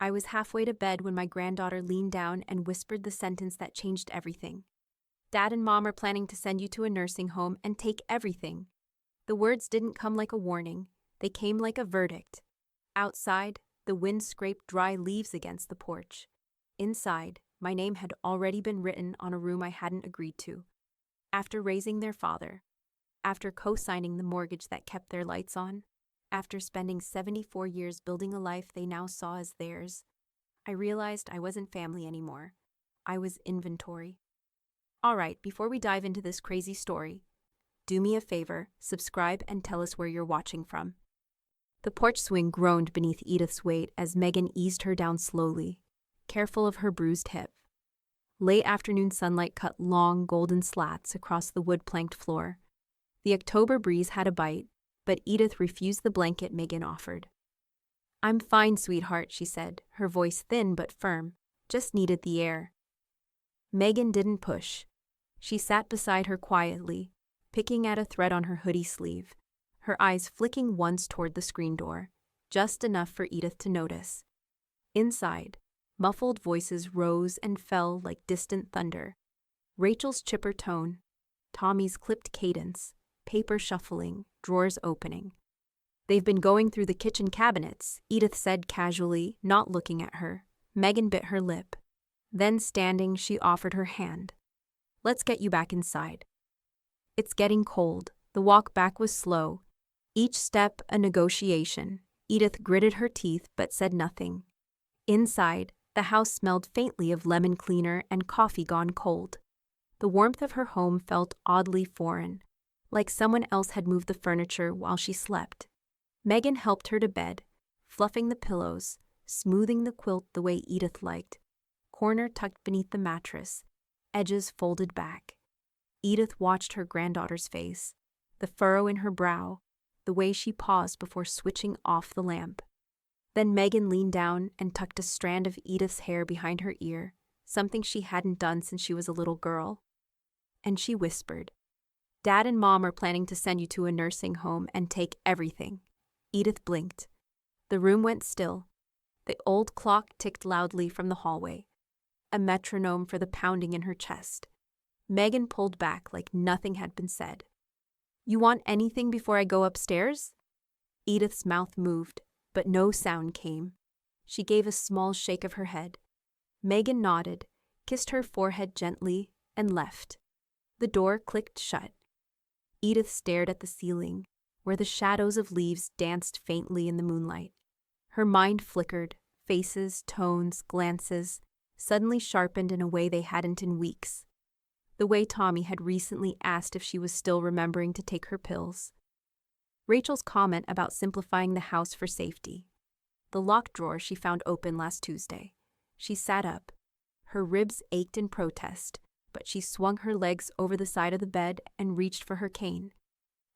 I was halfway to bed when my granddaughter leaned down and whispered the sentence that changed everything. Dad and Mom are planning to send you to a nursing home and take everything. The words didn't come like a warning, they came like a verdict. Outside, the wind scraped dry leaves against the porch. Inside, my name had already been written on a room I hadn't agreed to. After raising their father, after co-signing the mortgage that kept their lights on, after spending 74 years building a life they now saw as theirs, I realized I wasn't family anymore. I was inventory. All right, before we dive into this crazy story, do me a favor, subscribe and tell us where you're watching from. The porch swing groaned beneath Edith's weight as Megan eased her down slowly, careful of her bruised hip. Late afternoon sunlight cut long, golden slats across the wood-planked floor. The October breeze had a bite, but Edith refused the blanket Megan offered. "I'm fine, sweetheart," she said, her voice thin but firm. "Just needed the air." Megan didn't push. She sat beside her quietly, picking at a thread on her hoodie sleeve, her eyes flicking once toward the screen door, just enough for Edith to notice. Inside, muffled voices rose and fell like distant thunder. Rachel's chipper tone, Tommy's clipped cadence, paper shuffling, drawers opening. "They've been going through the kitchen cabinets," Edith said casually, not looking at her. Megan bit her lip. Then standing, she offered her hand. "Let's get you back inside." It's getting cold. The walk back was slow. Each step a negotiation. Edith gritted her teeth but said nothing. Inside, the house smelled faintly of lemon cleaner and coffee gone cold. The warmth of her home felt oddly foreign, like someone else had moved the furniture while she slept. Megan helped her to bed, fluffing the pillows, smoothing the quilt the way Edith liked, corner tucked beneath the mattress, edges folded back. Edith watched her granddaughter's face, the furrow in her brow, the way she paused before switching off the lamp. Then Megan leaned down and tucked a strand of Edith's hair behind her ear, something she hadn't done since she was a little girl. And she whispered, "Dad and Mom are planning to send you to a nursing home and take everything." Edith blinked. The room went still. The old clock ticked loudly from the hallway, a metronome for the pounding in her chest. Megan pulled back like nothing had been said. "You want anything before I go upstairs?" Edith's mouth moved, but no sound came. She gave a small shake of her head. Megan nodded, kissed her forehead gently, and left. The door clicked shut. Edith stared at the ceiling, where the shadows of leaves danced faintly in the moonlight. Her mind flickered, faces, tones, glances, suddenly sharpened in a way they hadn't in weeks. The way Tommy had recently asked if she was still remembering to take her pills. Rachel's comment about simplifying the house for safety. The locked drawer she found open last Tuesday. She sat up. Her ribs ached in protest, but she swung her legs over the side of the bed and reached for her cane.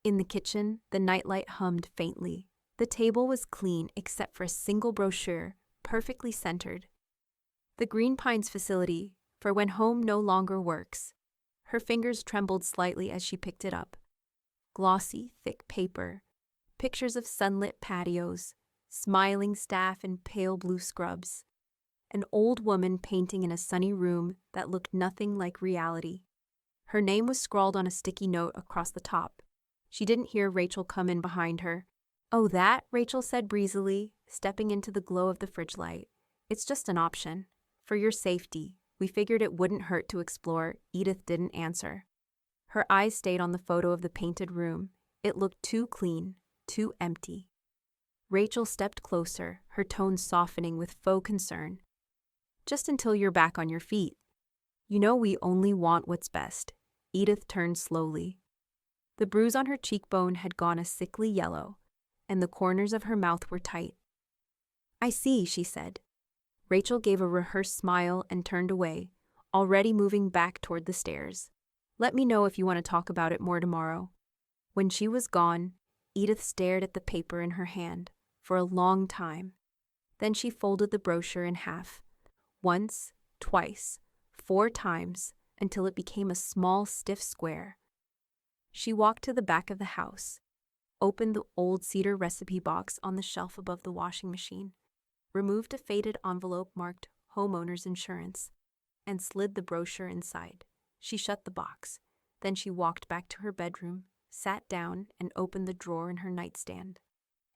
In the kitchen, the nightlight hummed faintly. The table was clean except for a single brochure, perfectly centered. The Green Pines facility, for when home no longer works. Her fingers trembled slightly as she picked it up. Glossy, thick paper, pictures of sunlit patios, smiling staff in pale blue scrubs, an old woman painting in a sunny room that looked nothing like reality. Her name was scrawled on a sticky note across the top. She didn't hear Rachel come in behind her. "Oh, that?" Rachel said breezily, stepping into the glow of the fridge light. "It's just an option. For your safety. We figured it wouldn't hurt to explore." Edith didn't answer. Her eyes stayed on the photo of the painted room. It looked too clean, too empty. Rachel stepped closer, her tone softening with faux concern. "Just until you're back on your feet. You know we only want what's best." Edith turned slowly. The bruise on her cheekbone had gone a sickly yellow, and the corners of her mouth were tight. "I see," she said. Rachel gave a rehearsed smile and turned away, already moving back toward the stairs. "Let me know if you want to talk about it more tomorrow." When she was gone, Edith stared at the paper in her hand for a long time. Then she folded the brochure in half. Once, twice, 4 times, until it became a small, stiff square. She walked to the back of the house, opened the old cedar recipe box on the shelf above the washing machine. removed a faded envelope marked Homeowner's Insurance, and slid the brochure inside. She shut the box. Then she walked back to her bedroom, sat down, and opened the drawer in her nightstand.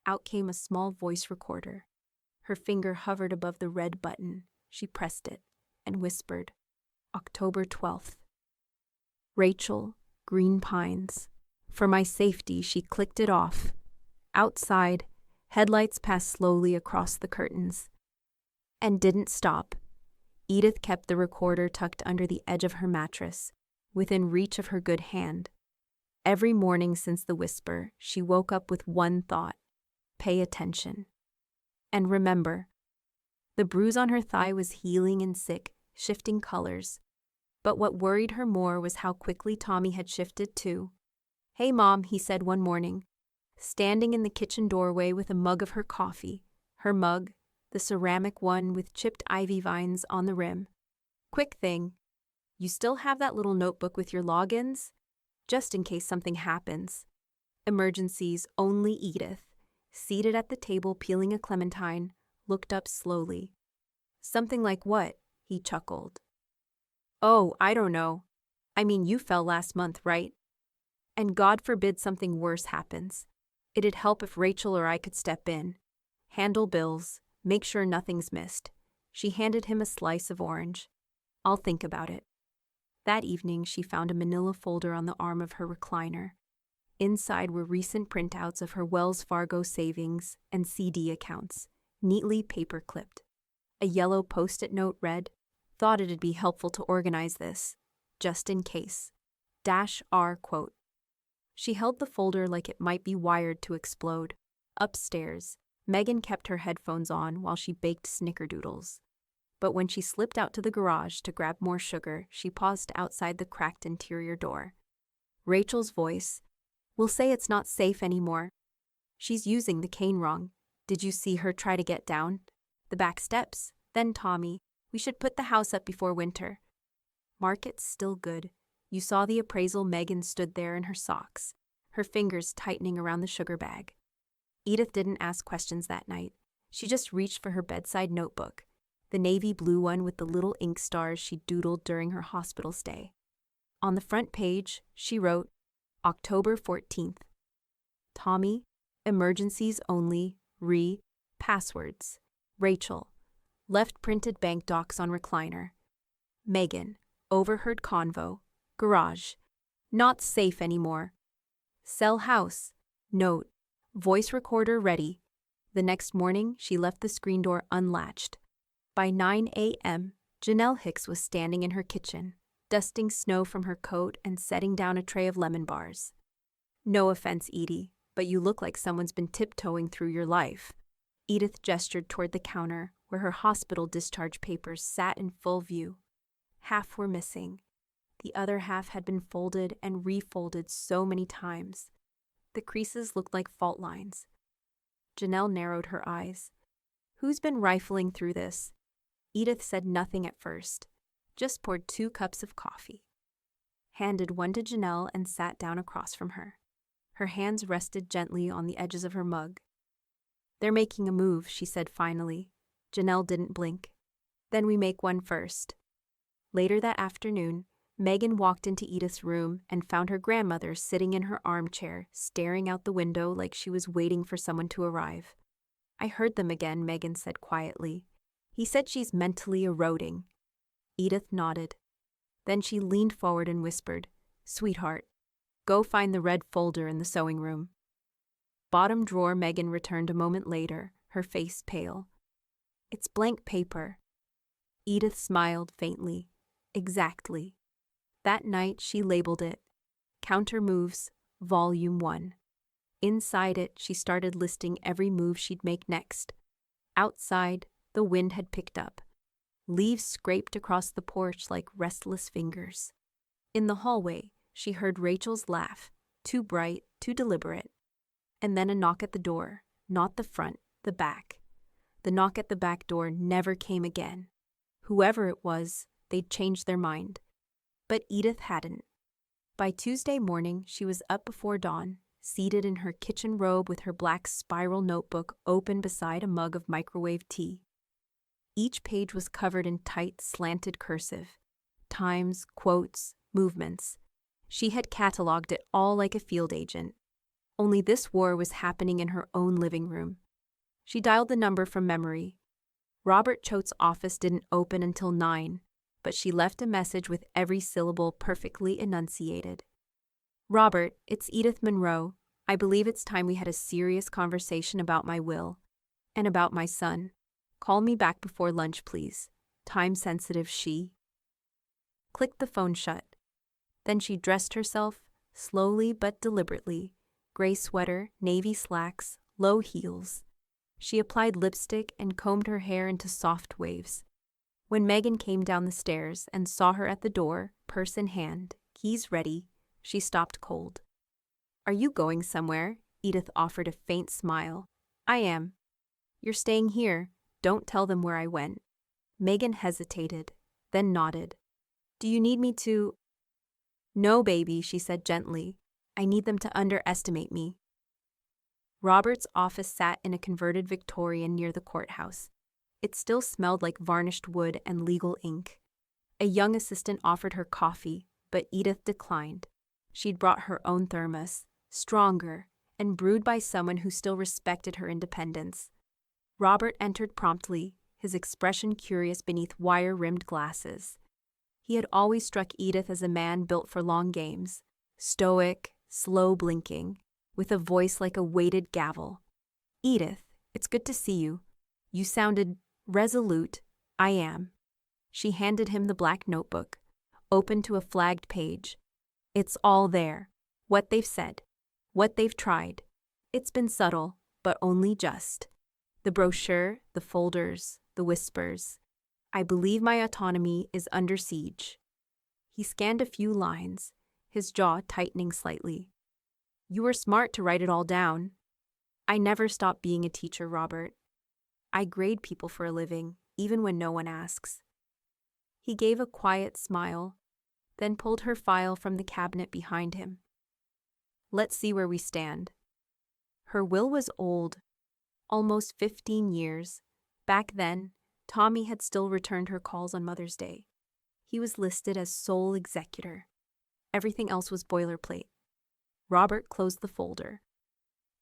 Out came a small voice recorder. Her finger hovered above the red button. She pressed it and whispered, October 12th. Rachel, Green Pines. For my safety, she clicked it off. Outside, headlights passed slowly across the curtains. And didn't stop. Edith kept the recorder tucked under the edge of her mattress, within reach of her good hand. Every morning since the whisper, she woke up with one thought: pay attention. And remember, the bruise on her thigh was healing and sick, shifting colors. But what worried her more was how quickly Tommy had shifted too. Hey, Mom, he said one morning, standing in the kitchen doorway with a mug of her coffee, her mug, the ceramic one with chipped ivy vines on the rim. Quick thing, you still have that little notebook with your logins? Just in case something happens. Emergencies only. Edith, seated at the table peeling a clementine, looked up slowly. Something like what? He chuckled. Oh, I don't know. I mean, you fell last month, right? And God forbid something worse happens. It'd help if Rachel or I could step in, handle bills, make sure nothing's missed. She handed him a slice of orange. I'll think about it. That evening, she found a manila folder on the arm of her recliner. Inside were recent printouts of her Wells Fargo savings and CD accounts, neatly paper-clipped. A yellow Post-it note read, "Thought it'd be helpful to organize this, just in case. -R quote." She held the folder like it might be wired to explode. Upstairs, Megan kept her headphones on while she baked snickerdoodles. But when she slipped out to the garage to grab more sugar, she paused outside the cracked interior door. Rachel's voice, "We'll say it's not safe anymore. She's using the cane wrong. Did you see her try to get down the back steps? Then Tommy, we should put the house up before winter. Market's still good. You saw the appraisal." Megan stood there in her socks, her fingers tightening around the sugar bag. Edith didn't ask questions that night. She just reached for her bedside notebook, the navy blue one with the little ink stars she doodled during her hospital stay. On the front page, she wrote, October 14th. Tommy, emergencies only, passwords. Rachel, left printed bank docs on recliner. Megan, overheard convo, garage, not safe anymore. Sell house, note, voice recorder ready. The next morning, she left the screen door unlatched. By 9 a.m., Janelle Hicks was standing in her kitchen, dusting snow from her coat and setting down a tray of lemon bars. No offense, Edie, but you look like someone's been tiptoeing through your life. Edith gestured toward the counter, where her hospital discharge papers sat in full view. Half were missing. The other half had been folded and refolded so many times. The creases looked like fault lines. Janelle narrowed her eyes. Who's been rifling through this? Edith said nothing at first, just poured 2 cups of coffee. Handed one to Janelle and sat down across from her. Her hands rested gently on the edges of her mug. They're making a move, she said finally. Janelle didn't blink. Then we make one first. Later that afternoon, Megan walked into Edith's room and found her grandmother sitting in her armchair, staring out the window like she was waiting for someone to arrive. I heard them again, Megan said quietly. He said she's mentally eroding. Edith nodded. Then she leaned forward and whispered, Sweetheart, go find the red folder in the sewing room. Bottom drawer. Megan returned a moment later, her face pale. It's blank paper. Edith smiled faintly. Exactly. That night she labeled it, Counter Moves, Volume 1. Inside it, she started listing every move she'd make next. Outside, the wind had picked up. Leaves scraped across the porch like restless fingers. In the hallway, she heard Rachel's laugh, too bright, too deliberate. And then a knock at the door, not the front, the back. The knock at the back door never came again. Whoever it was, they'd changed their mind. But Edith hadn't. By Tuesday morning, she was up before dawn, seated in her kitchen robe with her black spiral notebook open beside a mug of microwave tea. Each page was covered in tight, slanted cursive. Times, quotes, movements. She had cataloged it all like a field agent. Only this war was happening in her own living room. She dialed the number from memory. Robert Choate's office didn't open until 9, but she left a message with every syllable perfectly enunciated. Robert, it's Edith Monroe. I believe it's time we had a serious conversation about my will. And about my son. Call me back before lunch, please. Time-sensitive she. Clicked the phone shut. Then she dressed herself, slowly but deliberately. Gray sweater, navy slacks, low heels. She applied lipstick and combed her hair into soft waves. When Megan came down the stairs and saw her at the door, purse in hand, keys ready, she stopped cold. Are you going somewhere? Edith offered a faint smile. I am. You're staying here. Don't tell them where I went. Megan hesitated, then nodded. Do you need me to? No, baby, she said gently. I need them to underestimate me. Robert's office sat in a converted Victorian near the courthouse. It still smelled like varnished wood and legal ink. A young assistant offered her coffee, but Edith declined. She'd brought her own thermos, stronger, and brewed by someone who still respected her independence. Robert entered promptly, his expression curious beneath wire-rimmed glasses. He had always struck Edith as a man built for long games, stoic, slow blinking, with a voice like a weighted gavel. Edith, it's good to see you. You sounded resolute. I am. She handed him the black notebook, open to a flagged page. It's all there. What they've said. What they've tried. It's been subtle, but only just. The brochure, the folders, the whispers. I believe my autonomy is under siege. He scanned a few lines, his jaw tightening slightly. You were smart to write it all down. I never stopped being a teacher, Robert. I grade people for a living, even when no one asks. He gave a quiet smile, then pulled her file from the cabinet behind him. Let's see where we stand. Her will was old, almost 15 years. Back then, Tommy had still returned her calls on Mother's Day. He was listed as sole executor. Everything else was boilerplate. Robert closed the folder.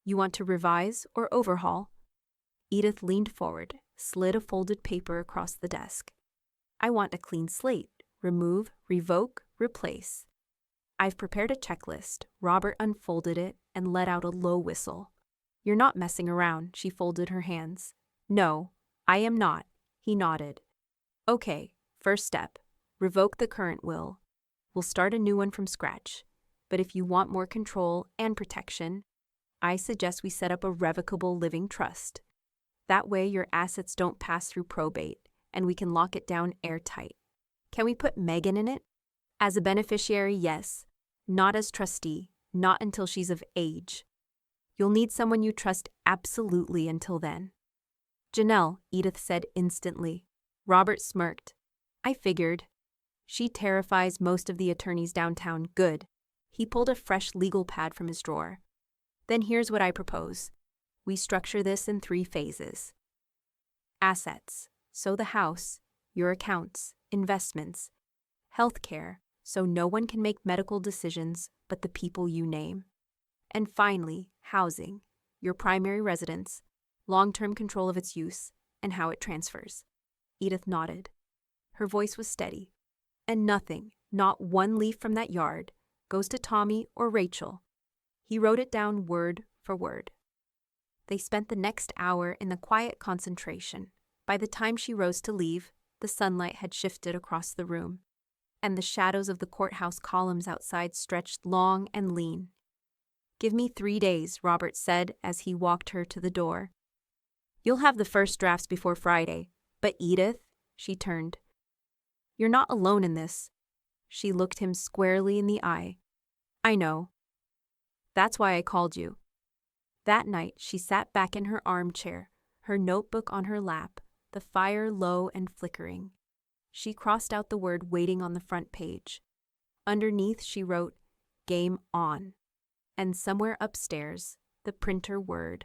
You want to revise or overhaul? Edith leaned forward, slid a folded paper across the desk. I want a clean slate. Remove, revoke, replace. I've prepared a checklist. Robert unfolded it and let out a low whistle. You're not messing around, she folded her hands. No, I am not, he nodded. Okay, first step. Revoke the current will. We'll start a new one from scratch. But if you want more control and protection, I suggest we set up a revocable living trust. That way your assets don't pass through probate, and we can lock it down airtight. Can we put Megan in it? As a beneficiary, yes. Not as trustee, not until she's of age. You'll need someone you trust absolutely until then. Janelle, Edith said instantly. Robert smirked. I figured. She terrifies most of the attorneys downtown. Good. He pulled a fresh legal pad from his drawer. Then here's what I propose. We structure this in 3 phases. Assets, so the house, your accounts, investments. Healthcare, so no one can make medical decisions but the people you name. And finally, housing, your primary residence, long-term control of its use, and how it transfers. Edith nodded. Her voice was steady. And nothing, not one leaf from that yard, goes to Tommy or Rachel. He wrote it down word for word. They spent the next hour in the quiet concentration. By the time she rose to leave, the sunlight had shifted across the room, and the shadows of the courthouse columns outside stretched long and lean. Give me 3 days, Robert said as he walked her to the door. You'll have the first drafts before Friday. But Edith, she turned. You're not alone in this. She looked him squarely in the eye. I know. That's why I called you. That night, she sat back in her armchair, her notebook on her lap, the fire low and flickering. She crossed out the word waiting on the front page. Underneath, she wrote, Game on. And somewhere upstairs, the printer whirred,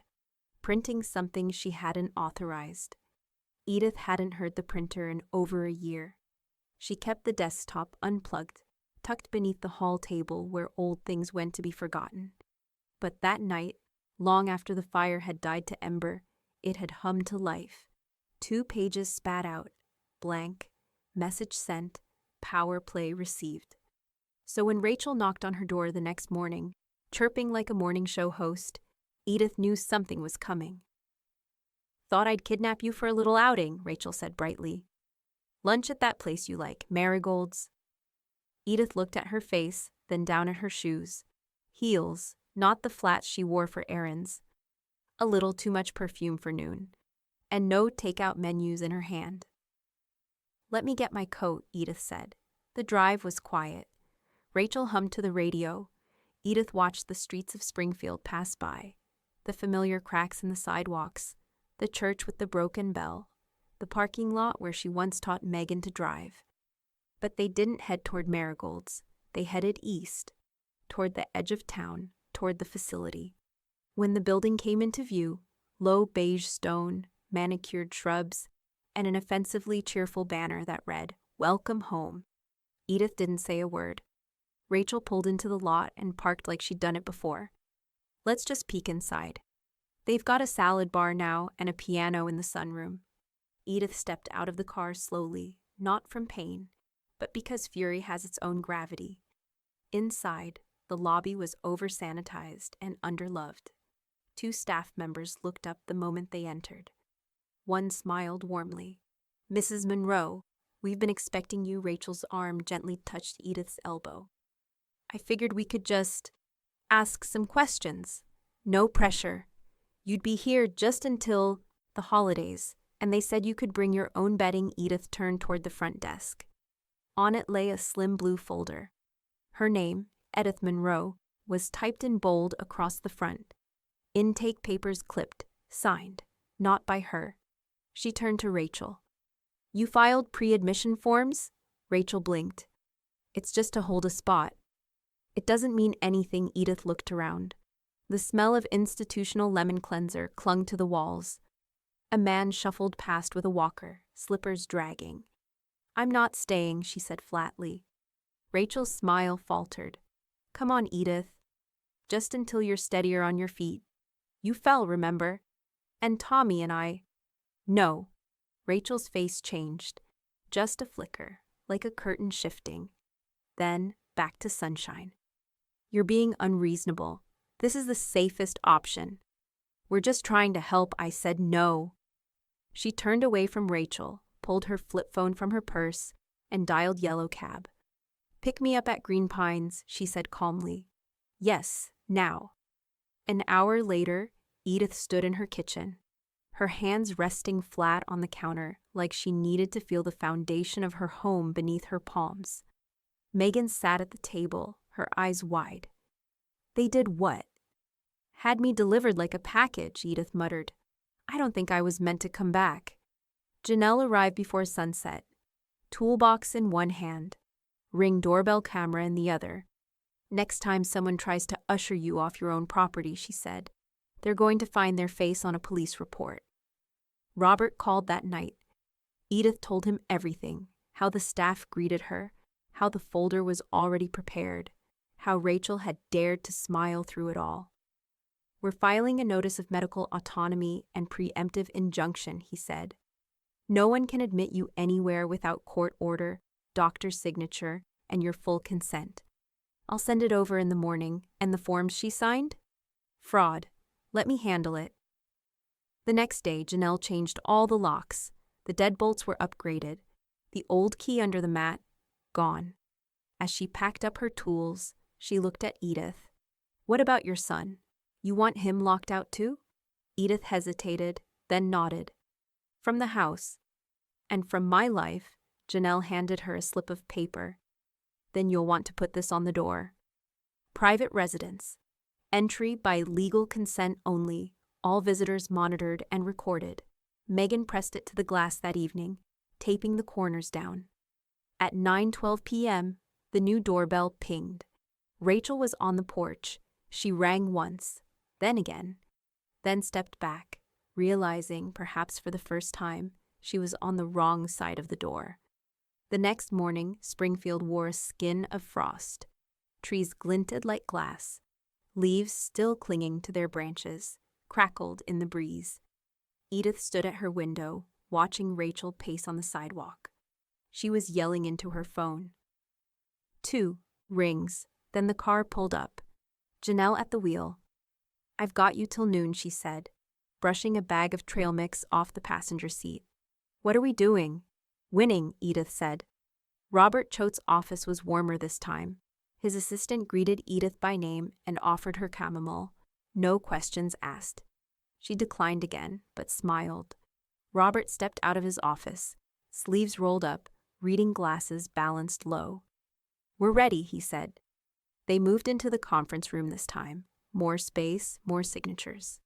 printing something she hadn't authorized. Edith hadn't heard the printer in over a year. She kept the desktop unplugged, tucked beneath the hall table where old things went to be forgotten. But that night, long after the fire had died to ember, it had hummed to life. 2 pages spat out, blank, message sent, power play received. So when Rachel knocked on her door the next morning, chirping like a morning show host, Edith knew something was coming. "Thought I'd kidnap you for a little outing," Rachel said brightly. "Lunch at that place you like, Marigold's." Edith looked at her face, then down at her shoes. Heels, not the flats she wore for errands. A little too much perfume for noon. And no takeout menus in her hand. "Let me get my coat," Edith said. The drive was quiet. Rachel hummed to the radio. Edith watched the streets of Springfield pass by, the familiar cracks in the sidewalks, the church with the broken bell, the parking lot where she once taught Megan to drive. But they didn't head toward Marigold's. They headed east, toward the edge of town, toward the facility. When the building came into view, low beige stone, manicured shrubs, and an offensively cheerful banner that read, "Welcome home," Edith didn't say a word. Rachel pulled into the lot and parked like she'd done it before. "Let's just peek inside. They've got a salad bar now and a piano in the sunroom." Edith stepped out of the car slowly, not from pain, but because fury has its own gravity. Inside, the lobby was over-sanitized and underloved. 2 staff members looked up the moment they entered. One smiled warmly. "Mrs. Monroe, we've been expecting you." Rachel's arm gently touched Edith's elbow. "I figured we could just ask some questions. No pressure. You'd be here just until the holidays, and they said you could bring your own bedding." Edith turned toward the front desk. On it lay a slim blue folder. Her name, Edith Monroe, was typed in bold across the front. Intake papers clipped, signed, not by her. She turned to Rachel. "You filed pre-admission forms?" Rachel blinked. "It's just to hold a spot." "It doesn't mean anything." Edith looked around. The smell of institutional lemon cleanser clung to the walls. A man shuffled past with a walker, slippers dragging. "I'm not staying," she said flatly. Rachel's smile faltered. "Come on, Edith. Just until you're steadier on your feet. You fell, remember? And Tommy and I—" "No." Rachel's face changed. Just a flicker, like a curtain shifting. Then back to sunshine. "You're being unreasonable. This is the safest option." "We're just trying to help." I said no. She turned away from Rachel, pulled her flip phone from her purse, and dialed Yellow Cab. "Pick me up at Green Pines," she said calmly. "Yes, now." An hour later, Edith stood in her kitchen, her hands resting flat on the counter like she needed to feel the foundation of her home beneath her palms. Megan sat at the table, her eyes wide. "They did what?" "Had me delivered like a package," Edith muttered. "I don't think I was meant to come back." Janelle arrived before sunset, toolbox in one hand, Ring doorbell camera in the other. "Next time someone tries to usher you off your own property," she said, "they're going to find their face on a police report." Robert called that night. Edith told him everything, how the staff greeted her, how the folder was already prepared, how Rachel had dared to smile through it all. "We're filing a notice of medical autonomy and preemptive injunction," he said. "No one can admit you anywhere without court order, doctor's signature, and your full consent. I'll send it over in the morning." "And the forms she signed?" "Fraud. Let me handle it." The next day, Janelle changed all the locks. The deadbolts were upgraded. The old key under the mat, gone. As she packed up her tools, she looked at Edith. "What about your son? You want him locked out too?" Edith hesitated, then nodded. "From the house. And from my life." Janelle handed her a slip of paper. "Then you'll want to put this on the door. Private residence. Entry by legal consent only. All visitors monitored and recorded." Megan pressed it to the glass that evening, taping the corners down. At 9:12 p.m., the new doorbell pinged. Rachel was on the porch. She rang once, then again, then stepped back, realizing, perhaps for the first time, she was on the wrong side of the door. The next morning, Springfield wore a skin of frost. Trees glinted like glass. Leaves, still clinging to their branches, crackled in the breeze. Edith stood at her window, watching Rachel pace on the sidewalk. She was yelling into her phone. 2 rings, then the car pulled up. Janelle at the wheel. "I've got you till noon," she said, brushing a bag of trail mix off the passenger seat. "What are we doing?" "Winning," Edith said. Robert Choate's office was warmer this time. His assistant greeted Edith by name and offered her chamomile. No questions asked. She declined again, but smiled. Robert stepped out of his office, sleeves rolled up, reading glasses balanced low. "We're ready," he said. They moved into the conference room this time. More space, more signatures.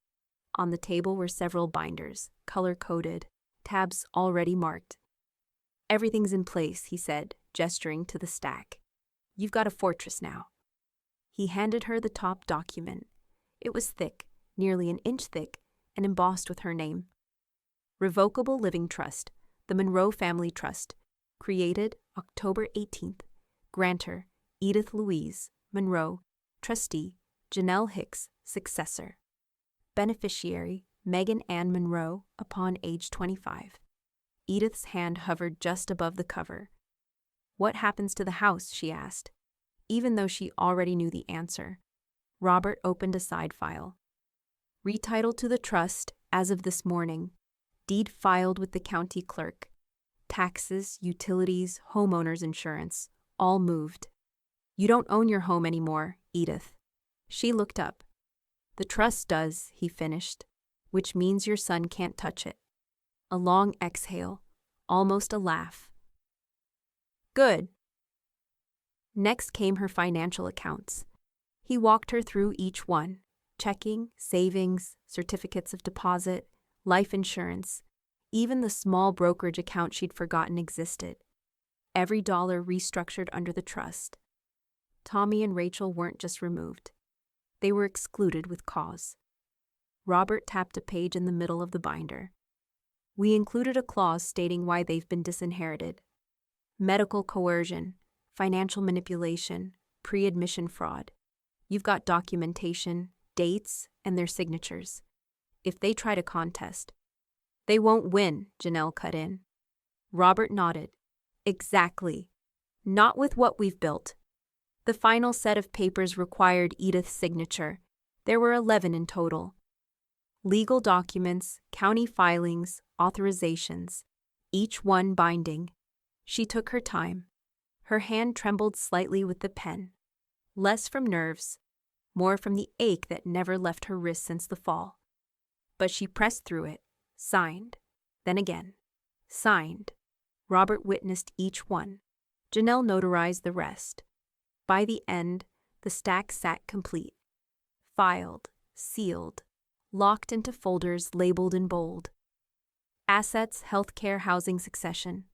On the table were several binders, color-coded, tabs already marked. "Everything's in place," he said, gesturing to the stack. "You've got a fortress now." He handed her the top document. It was thick, nearly an inch thick, and embossed with her name. Revocable Living Trust, the Monroe Family Trust, created October 18th. Grantor, Edith Louise, Monroe. Trustee, Janelle Hicks, successor. Beneficiary, Megan Ann Monroe, upon age 25. Edith's hand hovered just above the cover. "What happens to the house?" she asked. Even though she already knew the answer, Robert opened a side file. "Retitled to the trust as of this morning. Deed filed with the county clerk. Taxes, utilities, homeowners insurance, all moved. You don't own your home anymore, Edith." She looked up. "The trust does," he finished, "which means your son can't touch it." A long exhale, almost a laugh. "Good." Next came her financial accounts. He walked her through each one: checking, savings, certificates of deposit, life insurance, even the small brokerage account she'd forgotten existed. Every dollar restructured under the trust. Tommy and Rachel weren't just removed. They were excluded with cause. Robert tapped a page in the middle of the binder. "We included a clause stating why they've been disinherited. Medical coercion, financial manipulation, pre-admission fraud. You've got documentation, dates, and their signatures. If they try to contest." "They won't win," Janelle cut in. Robert nodded. "Exactly. Not with what we've built." The final set of papers required Edith's signature. There were 11 in total. Legal documents, county filings, authorizations, each one binding. She took her time. Her hand trembled slightly with the pen. Less from nerves, more from the ache that never left her wrist since the fall. But she pressed through it, signed, then again, signed. Robert witnessed each one. Janelle notarized the rest. By the end, the stack sat complete. Filed, sealed, locked into folders labeled in bold. Assets, healthcare, housing, succession.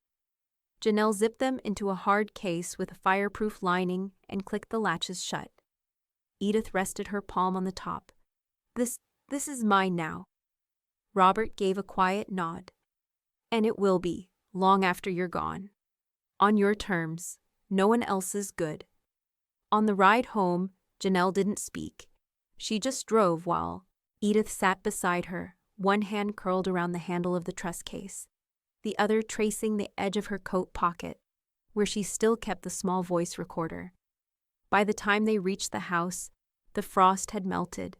Janelle zipped them into a hard case with a fireproof lining and clicked the latches shut. Edith rested her palm on the top. This is mine now." Robert gave a quiet nod. "And it will be, long after you're gone. On your terms, no one else's good." On the ride home, Janelle didn't speak. She just drove while Edith sat beside her, one hand curled around the handle of the trust case, the other tracing the edge of her coat pocket, where she still kept the small voice recorder. By the time they reached the house, the frost had melted.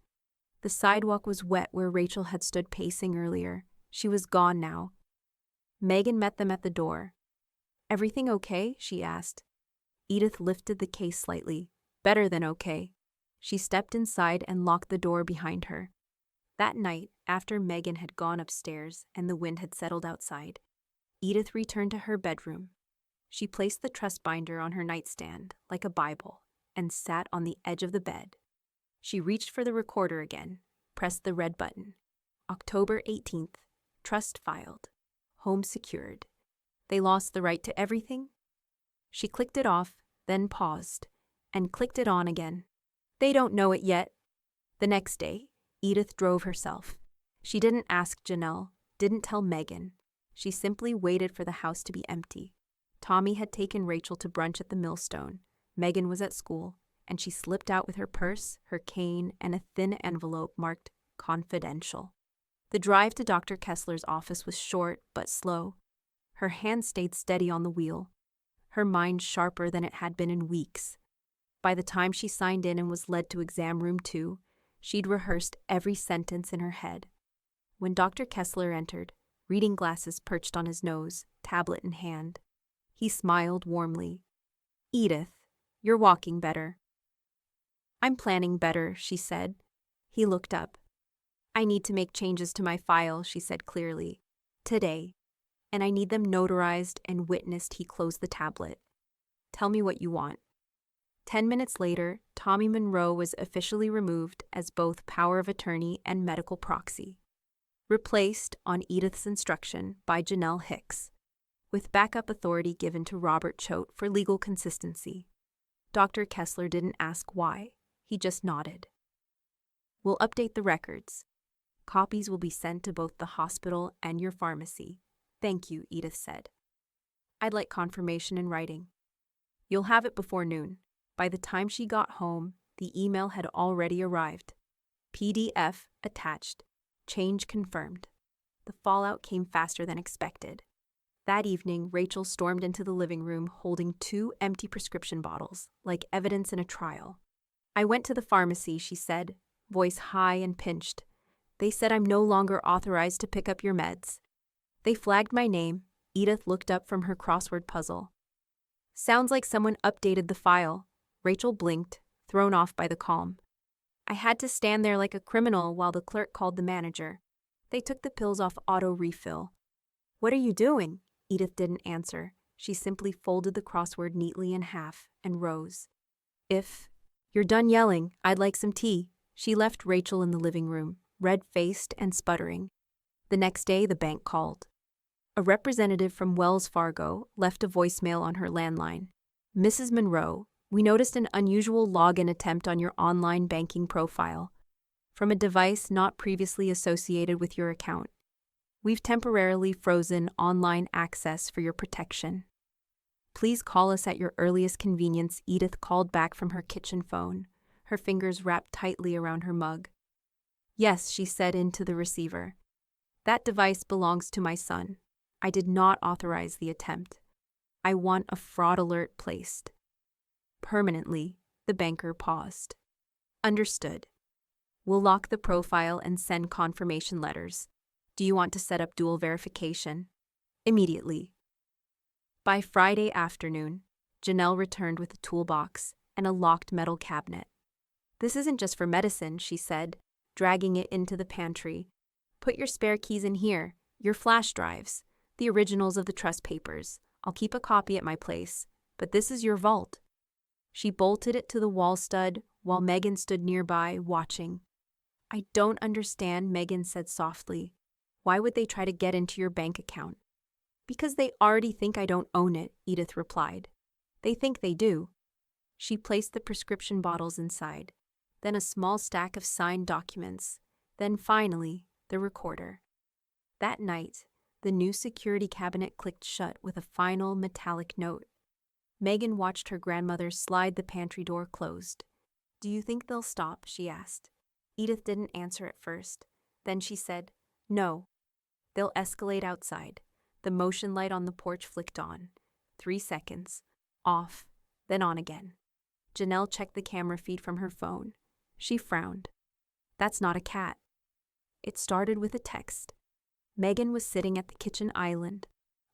The sidewalk was wet where Rachel had stood pacing earlier. She was gone now. Megan met them at the door. "Everything okay?" she asked. Edith lifted the case slightly. "Better than okay." She stepped inside and locked the door behind her. That night, after Megan had gone upstairs and the wind had settled outside, Edith returned to her bedroom. She placed the trust binder on her nightstand, like a Bible, and sat on the edge of the bed. She reached for the recorder again, pressed the red button. October 18th, trust filed. Home secured. They lost the right to everything? She clicked it off, then paused, and clicked it on again. "They don't know it yet," The next day, Edith drove herself. She didn't ask Janelle, didn't tell Megan. She simply waited for the house to be empty. Tommy had taken Rachel to brunch at the Millstone. Megan was at school, and she slipped out with her purse, her cane, and a thin envelope marked confidential. The drive to Dr. Kessler's office was short but slow. Her hand stayed steady on the wheel, her mind sharper than it had been in weeks. By the time she signed in and was led to exam room 2, she'd rehearsed every sentence in her head. When Dr. Kessler entered, reading glasses perched on his nose, tablet in hand, he smiled warmly. "Edith, you're walking better." "I'm planning better," she said. He looked up. "I need to make changes to my file," she said clearly. "Today. And I need them notarized and witnessed." He closed the tablet. "Tell me what you want." 10 minutes later, Tommy Monroe was officially removed as both power of attorney and medical proxy, replaced, on Edith's instruction, by Janelle Hicks, with backup authority given to Robert Choate for legal consistency. Dr. Kessler didn't ask why. He just nodded. "We'll update the records. Copies will be sent to both the hospital and your pharmacy." "Thank you," Edith said. "I'd like confirmation in writing." "You'll have it before noon." By the time she got home, the email had already arrived. PDF attached. Change confirmed. The fallout came faster than expected. That evening, Rachel stormed into the living room holding 2 empty prescription bottles, like evidence in a trial. "I went to the pharmacy," she said, voice high and pinched. "They said I'm no longer authorized to pick up your meds. They flagged my name." Edith looked up from her crossword puzzle. "Sounds like someone updated the file." Rachel blinked, thrown off by the calm. "I had to stand there like a criminal while the clerk called the manager. They took the pills off auto refill." "What are you doing?" Edith didn't answer. She simply folded the crossword neatly in half and rose. "If you're done yelling, I'd like some tea." She left Rachel in the living room, red-faced and sputtering. The next day, the bank called. A representative from Wells Fargo left a voicemail on her landline. "Mrs. Monroe, we noticed an unusual login attempt on your online banking profile from a device not previously associated with your account. We've temporarily frozen online access for your protection. Please call us at your earliest convenience." Edith called back from her kitchen phone, her fingers wrapped tightly around her mug. "Yes," she said into the receiver. "That device belongs to my son. I did not authorize the attempt. I want a fraud alert placed." Permanently, the banker paused. "Understood. We'll lock the profile and send confirmation letters. Do you want to set up dual verification?" "Immediately." By Friday afternoon, Janelle returned with a toolbox and a locked metal cabinet. "This isn't just for medicine," she said, dragging it into the pantry. "Put your spare keys in here, your flash drives, the originals of the trust papers. I'll keep a copy at my place, but this is your vault." She bolted it to the wall stud while Megan stood nearby, watching. "I don't understand," Megan said softly. "Why would they try to get into your bank account?" "Because they already think I don't own it," Edith replied. "They think they do." She placed the prescription bottles inside, then a small stack of signed documents, then finally, the recorder. That night, the new security cabinet clicked shut with a final metallic note. Megan watched her grandmother slide the pantry door closed. "Do you think they'll stop?" she asked. Edith didn't answer at first. Then she said, "No. They'll escalate outside." The motion light on the porch flicked on. 3 seconds. Off. Then on again. Janelle checked the camera feed from her phone. She frowned. "That's not a cat." It started with a text. Megan was sitting at the kitchen island,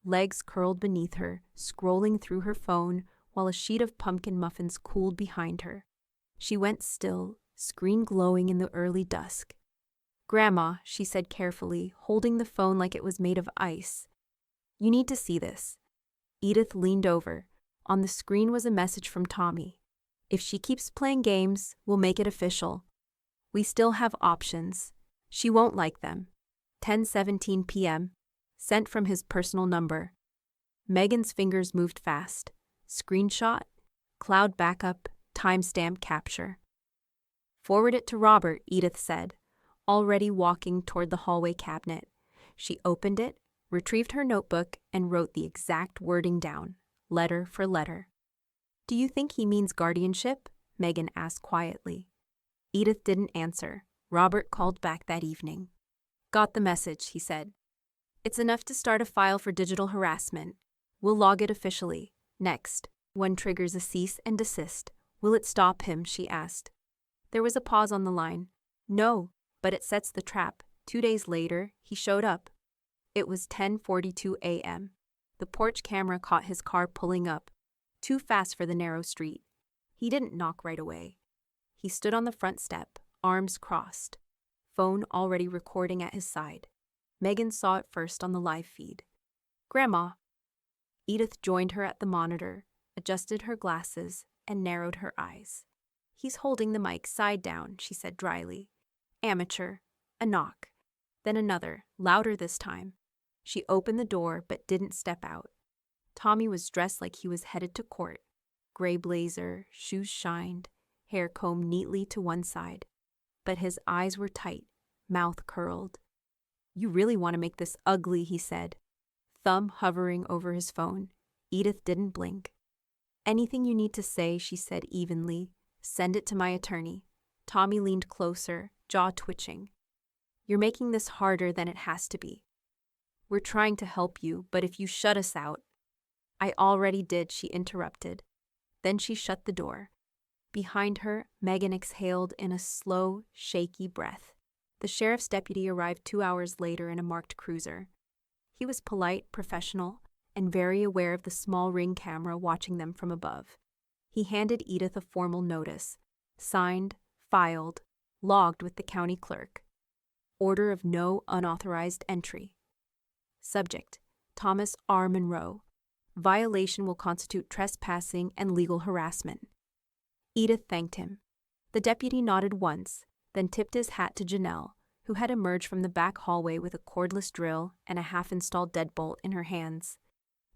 legs curled beneath her, scrolling through her phone while a sheet of pumpkin muffins cooled behind her. She went still, screen glowing in the early dusk. "Grandma," she said carefully, holding the phone like it was made of ice. "You need to see this." Edith leaned over. On the screen was a message from Tommy. "If she keeps playing games, we'll make it official. We still have options. She won't like them." 10:17 p.m. Sent from his personal number. Megan's fingers moved fast. Screenshot, cloud backup, timestamp capture. Forward it to Robert, Edith said, already walking toward the hallway cabinet. She opened it, retrieved her notebook, and wrote the exact wording down, letter for letter. Do you think he means guardianship? Megan asked quietly. Edith didn't answer. Robert called back that evening. Got the message, he said. It's enough to start a file for digital harassment. We'll log it officially. Next, one triggers a cease and desist. Will it stop him? She asked. There was a pause on the line. No, but it sets the trap. 2 days later, he showed up. It was 10:42 a.m. The porch camera caught his car pulling up, too fast for the narrow street. He didn't knock right away. He stood on the front step, arms crossed, phone already recording at his side. Megan saw it first on the live feed. Grandma. Edith joined her at the monitor, adjusted her glasses, and narrowed her eyes. He's holding the mic side down, she said dryly. Amateur. A knock. Then another, louder this time. She opened the door but didn't step out. Tommy was dressed like he was headed to court. Gray blazer, shoes shined, hair combed neatly to one side. But his eyes were tight, mouth curled. You really want to make this ugly, he said, thumb hovering over his phone. Edith didn't blink. Anything you need to say, she said evenly. Send it to my attorney. Tommy leaned closer, jaw twitching. You're making this harder than it has to be. We're trying to help you, but if you shut us out. I already did, she interrupted. Then she shut the door. Behind her, Megan exhaled in a slow, shaky breath. The sheriff's deputy arrived 2 hours later in a marked cruiser. He was polite, professional, and very aware of the small ring camera watching them from above. He handed Edith a formal notice, signed, filed, logged with the county clerk. Order of no unauthorized entry. Subject: Thomas R. Monroe. Violation will constitute trespassing and legal harassment. Edith thanked him. The deputy nodded once, then tipped his hat to Janelle, who had emerged from the back hallway with a cordless drill and a half-installed deadbolt in her hands.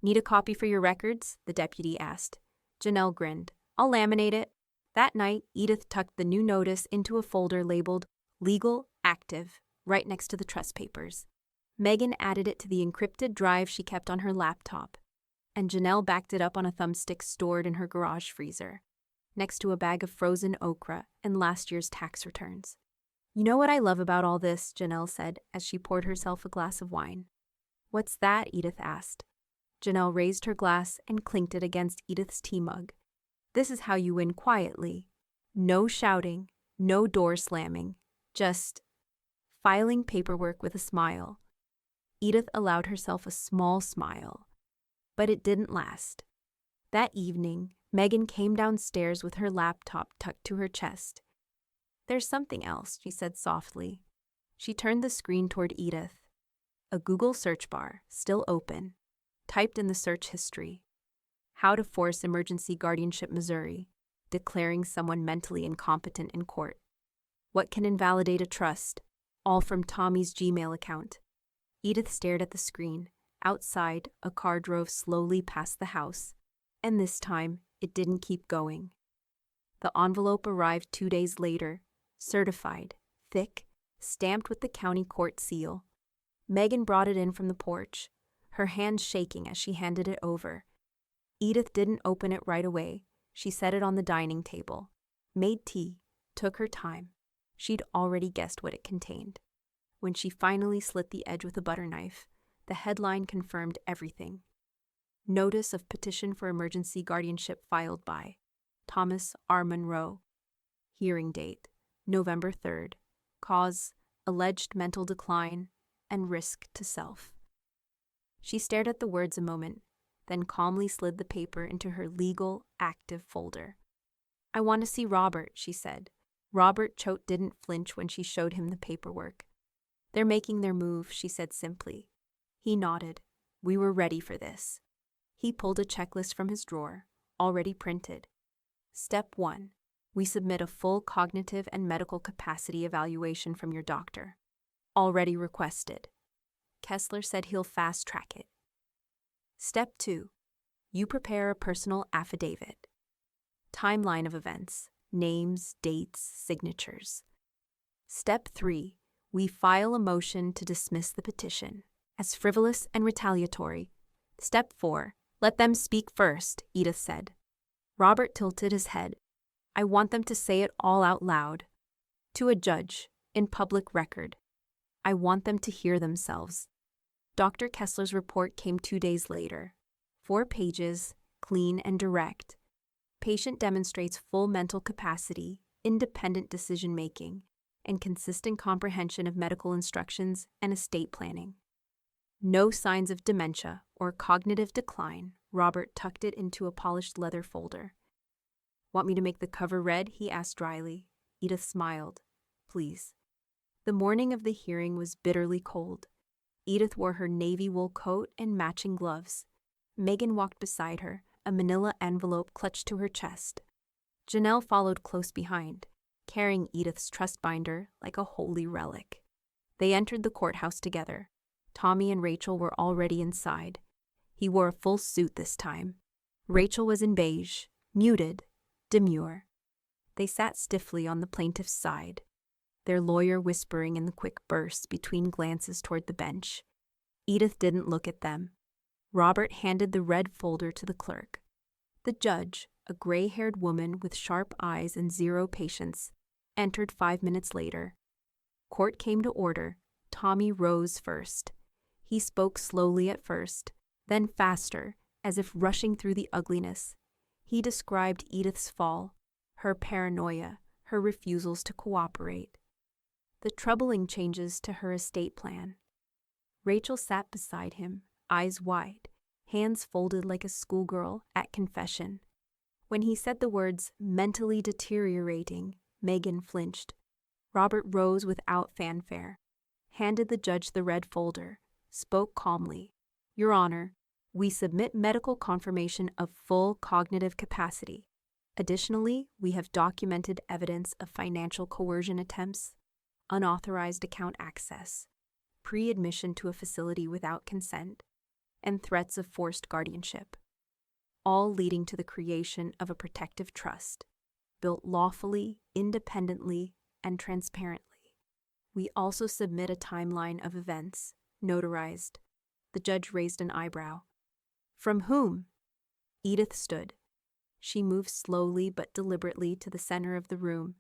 Need a copy for your records? The deputy asked. Janelle grinned. I'll laminate it. That night, Edith tucked the new notice into a folder labeled Legal Active, right next to the trust papers. Megan added it to the encrypted drive she kept on her laptop, and Janelle backed it up on a thumbstick stored in her garage freezer, next to a bag of frozen okra and last year's tax returns. You know what I love about all this, Janelle said as she poured herself a glass of wine. What's that? Edith asked. Janelle raised her glass and clinked it against Edith's tea mug. This is how you win quietly. No shouting, no door slamming, just filing paperwork with a smile. Edith allowed herself a small smile, but it didn't last. That evening, Megan came downstairs with her laptop tucked to her chest. There's something else, she said softly. She turned the screen toward Edith. A Google search bar, still open, typed in the search history. How to force emergency guardianship Missouri, declaring someone mentally incompetent in court. What can invalidate a trust, all from Tommy's Gmail account. Edith stared at the screen. Outside, a car drove slowly past the house, and this time, it didn't keep going. The envelope arrived 2 days later, certified, thick, stamped with the county court seal. Megan brought it in from the porch, her hands shaking as she handed it over. Edith didn't open it right away. She set it on the dining table, made tea, took her time. She'd already guessed what it contained. When she finally slit the edge with a butter knife, the headline confirmed everything. Notice of petition for emergency guardianship filed by Thomas R. Monroe. Hearing date, November 3rd. Cause, alleged mental decline and risk to self. She stared at the words a moment, then calmly slid the paper into her legal, active folder. I want to see Robert, she said. Robert Choate didn't flinch when she showed him the paperwork. They're making their move, she said simply. He nodded. We were ready for this. He pulled a checklist from his drawer, already printed. Step 1. We submit a full cognitive and medical capacity evaluation from your doctor. Already requested. Kessler said he'll fast-track it. Step 2. You prepare a personal affidavit. Timeline of events. names, dates, signatures. Step 3. We file a motion to dismiss the petition as frivolous and retaliatory. Step 4. Let them speak first, Edith said. Robert tilted his head. I want them to say it all out loud. To a judge, in public record. I want them to hear themselves. Dr. Kessler's report came 2 days later. 4 pages, clean and direct. Patient demonstrates full mental capacity, independent decision-making, and consistent comprehension of medical instructions and estate planning. No signs of dementia or cognitive decline. Robert tucked it into a polished leather folder. Want me to make the cover red? He asked dryly. Edith smiled. Please. The morning of the hearing was bitterly cold. Edith wore her navy wool coat and matching gloves. Megan walked beside her, a manila envelope clutched to her chest. Janelle followed close behind, carrying Edith's trust binder like a holy relic. They entered the courthouse together. Tommy and Rachel were already inside. He wore a full suit this time. Rachel was in beige, muted, demure. They sat stiffly on the plaintiff's side, their lawyer whispering in the quick bursts between glances toward the bench. Edith didn't look at them. Robert handed the red folder to the clerk. The judge, a gray-haired woman with sharp eyes and zero patience, entered 5 minutes later. Court came to order. Tommy rose first. He spoke slowly at first, then faster, as if rushing through the ugliness. He described Edith's fall, her paranoia, her refusals to cooperate, the troubling changes to her estate plan. Rachel sat beside him, eyes wide, hands folded like a schoolgirl at confession. When he said the words, mentally deteriorating, Megan flinched. Robert rose without fanfare, handed the judge the red folder, spoke calmly. Your Honor, we submit medical confirmation of full cognitive capacity. Additionally, we have documented evidence of financial coercion attempts, unauthorized account access, pre-admission to a facility without consent, and threats of forced guardianship, all leading to the creation of a protective trust, built lawfully, independently, and transparently. We also submit a timeline of events, notarized. The judge raised an eyebrow. From whom? Edith stood. She moved slowly but deliberately to the center of the room,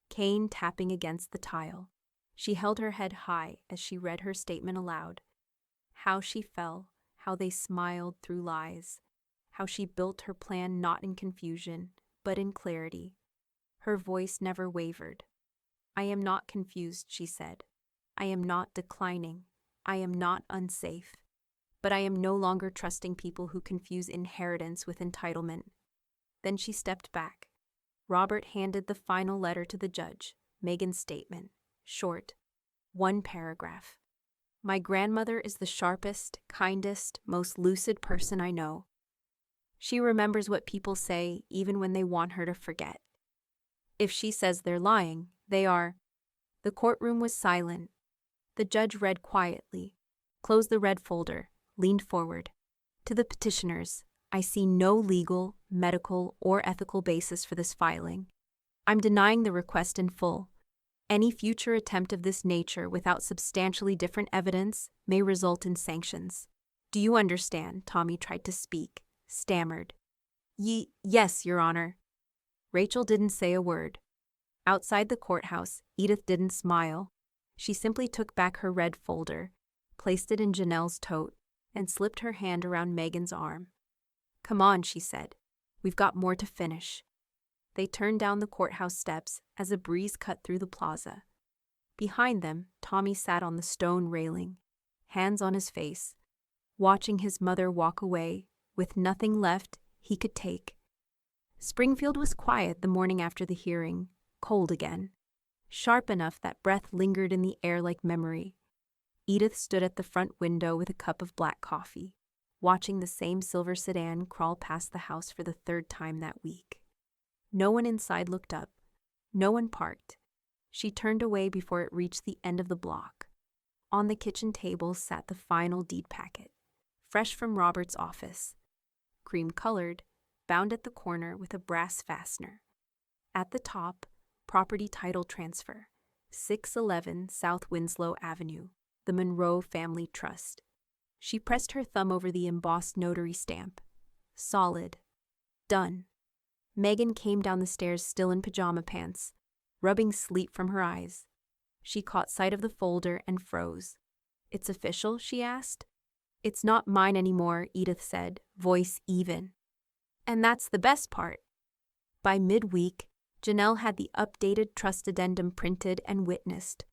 cane tapping against the tile. She held her head high as she read her statement aloud. How she fell, how they smiled through lies, how she built her plan not in confusion, but in clarity. Her voice never wavered. I am not confused, she said. I am not declining. I am not unsafe. But I am no longer trusting people who confuse inheritance with entitlement. Then she stepped back. Robert handed the final letter to the judge, Megan's statement, short, 1 paragraph. My grandmother is the sharpest, kindest, most lucid person I know. She remembers what people say even when they want her to forget. If she says they're lying, they are. The courtroom was silent. The judge read quietly, closed the red folder, leaned forward. To the petitioners, I see no legal, medical, or ethical basis for this filing. I'm denying the request in full. Any future attempt of this nature without substantially different evidence may result in sanctions. Do you understand? Tommy tried to speak, stammered. Yes, Your Honor. Rachel didn't say a word. Outside the courthouse, Edith didn't smile. She simply took back her red folder, placed it in Janelle's tote, and slipped her hand around Megan's arm. Come on, she said. We've got more to finish. They turned down the courthouse steps as a breeze cut through the plaza. Behind them, Tommy sat on the stone railing, hands on his face, watching his mother walk away with nothing left he could take. Springfield was quiet the morning after the hearing, cold again, sharp enough that breath lingered in the air like memory. Edith stood at the front window with a cup of black coffee, watching the same silver sedan crawl past the house for the 3rd time that week. No one inside looked up. No one parked. She turned away before it reached the end of the block. On the kitchen table sat the final deed packet, fresh from Robert's office, cream-colored, bound at the corner with a brass fastener. At the top, property title transfer, 611 South Winslow Avenue, the Monroe Family Trust. She pressed her thumb over the embossed notary stamp. Solid. Done. Megan came down the stairs still in pajama pants, rubbing sleep from her eyes. She caught sight of the folder and froze. "It's official?" she asked. "It's not mine anymore," Edith said, voice even. "And that's the best part." By midweek, Janelle had the updated trust addendum printed and witnessed.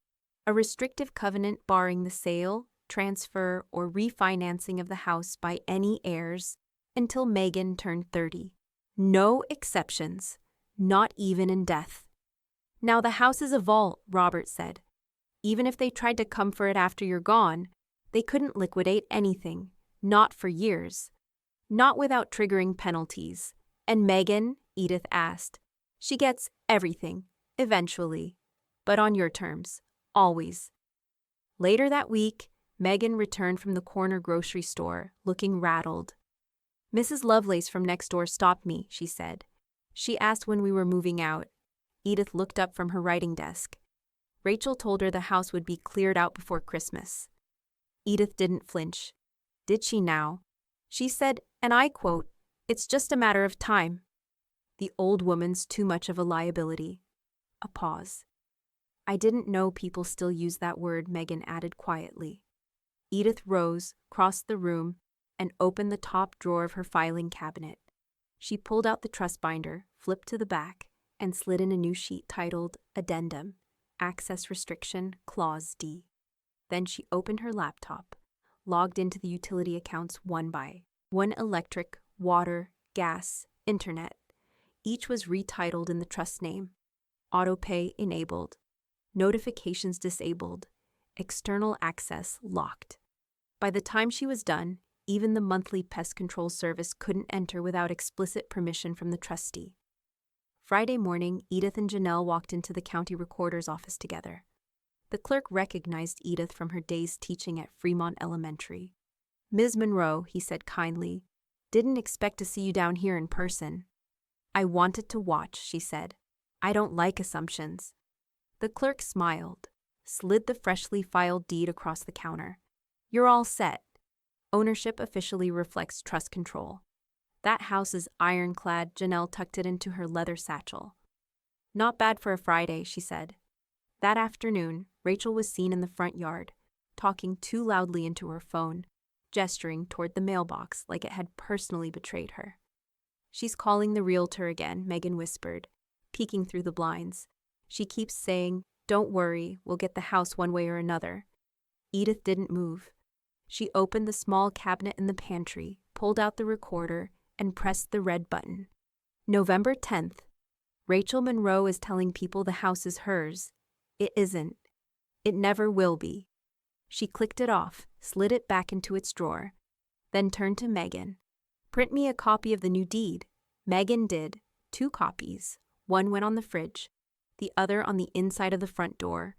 A restrictive covenant barring the sale, transfer, or refinancing of the house by any heirs until Megan turned 30. No exceptions, not even in death. "Now the house is a vault," Robert said. "Even if they tried to come for it after you're gone, they couldn't liquidate anything, not for years. Not without triggering penalties." "And Megan?" Edith asked. "She gets everything, eventually, but on your terms, always." Later that week, Megan returned from the corner grocery store, looking rattled. "Mrs. Lovelace from next door stopped me," she said. "She asked when we were moving out." Edith looked up from her writing desk. Rachel told her the house would be cleared out before Christmas. Edith didn't flinch. Did she now? She said, and I quote, "It's just a matter of time." The old woman's too much of a liability. A pause. "I didn't know people still use that word," Megan added quietly. Edith rose, crossed the room, and opened the top drawer of her filing cabinet. She pulled out the trust binder, flipped to the back, and slid in a new sheet titled Addendum, Access Restriction, Clause D. Then she opened her laptop, logged into the utility accounts one by one: electric, water, gas, internet. Each was retitled in the trust name. Autopay enabled. Notifications disabled. External access locked. By the time she was done, even the monthly pest control service couldn't enter without explicit permission from the trustee. Friday morning, Edith and Janelle walked into the county recorder's office together. The clerk recognized Edith from her days teaching at Fremont Elementary. "Ms. Monroe," he said kindly, "didn't expect to see you down here in person." "I wanted to watch," she said. "I don't like assumptions." The clerk smiled, slid the freshly filed deed across the counter. "You're all set. Ownership officially reflects trust control. That house is ironclad." Janelle tucked it into her leather satchel. "Not bad for a Friday," she said. That afternoon, Rachel was seen in the front yard, talking too loudly into her phone, gesturing toward the mailbox like it had personally betrayed her. "She's calling the realtor again," Megan whispered, peeking through the blinds. "She keeps saying, 'Don't worry, we'll get the house one way or another.'" Edith didn't move. She opened the small cabinet in the pantry, pulled out the recorder, and pressed the red button. November 10th. Rachel Monroe is telling people the house is hers. It isn't. It never will be. She clicked it off, slid it back into its drawer, then turned to Megan. "Print me a copy of the new deed." Megan did. 2 copies. One went on the fridge, the other on the inside of the front door.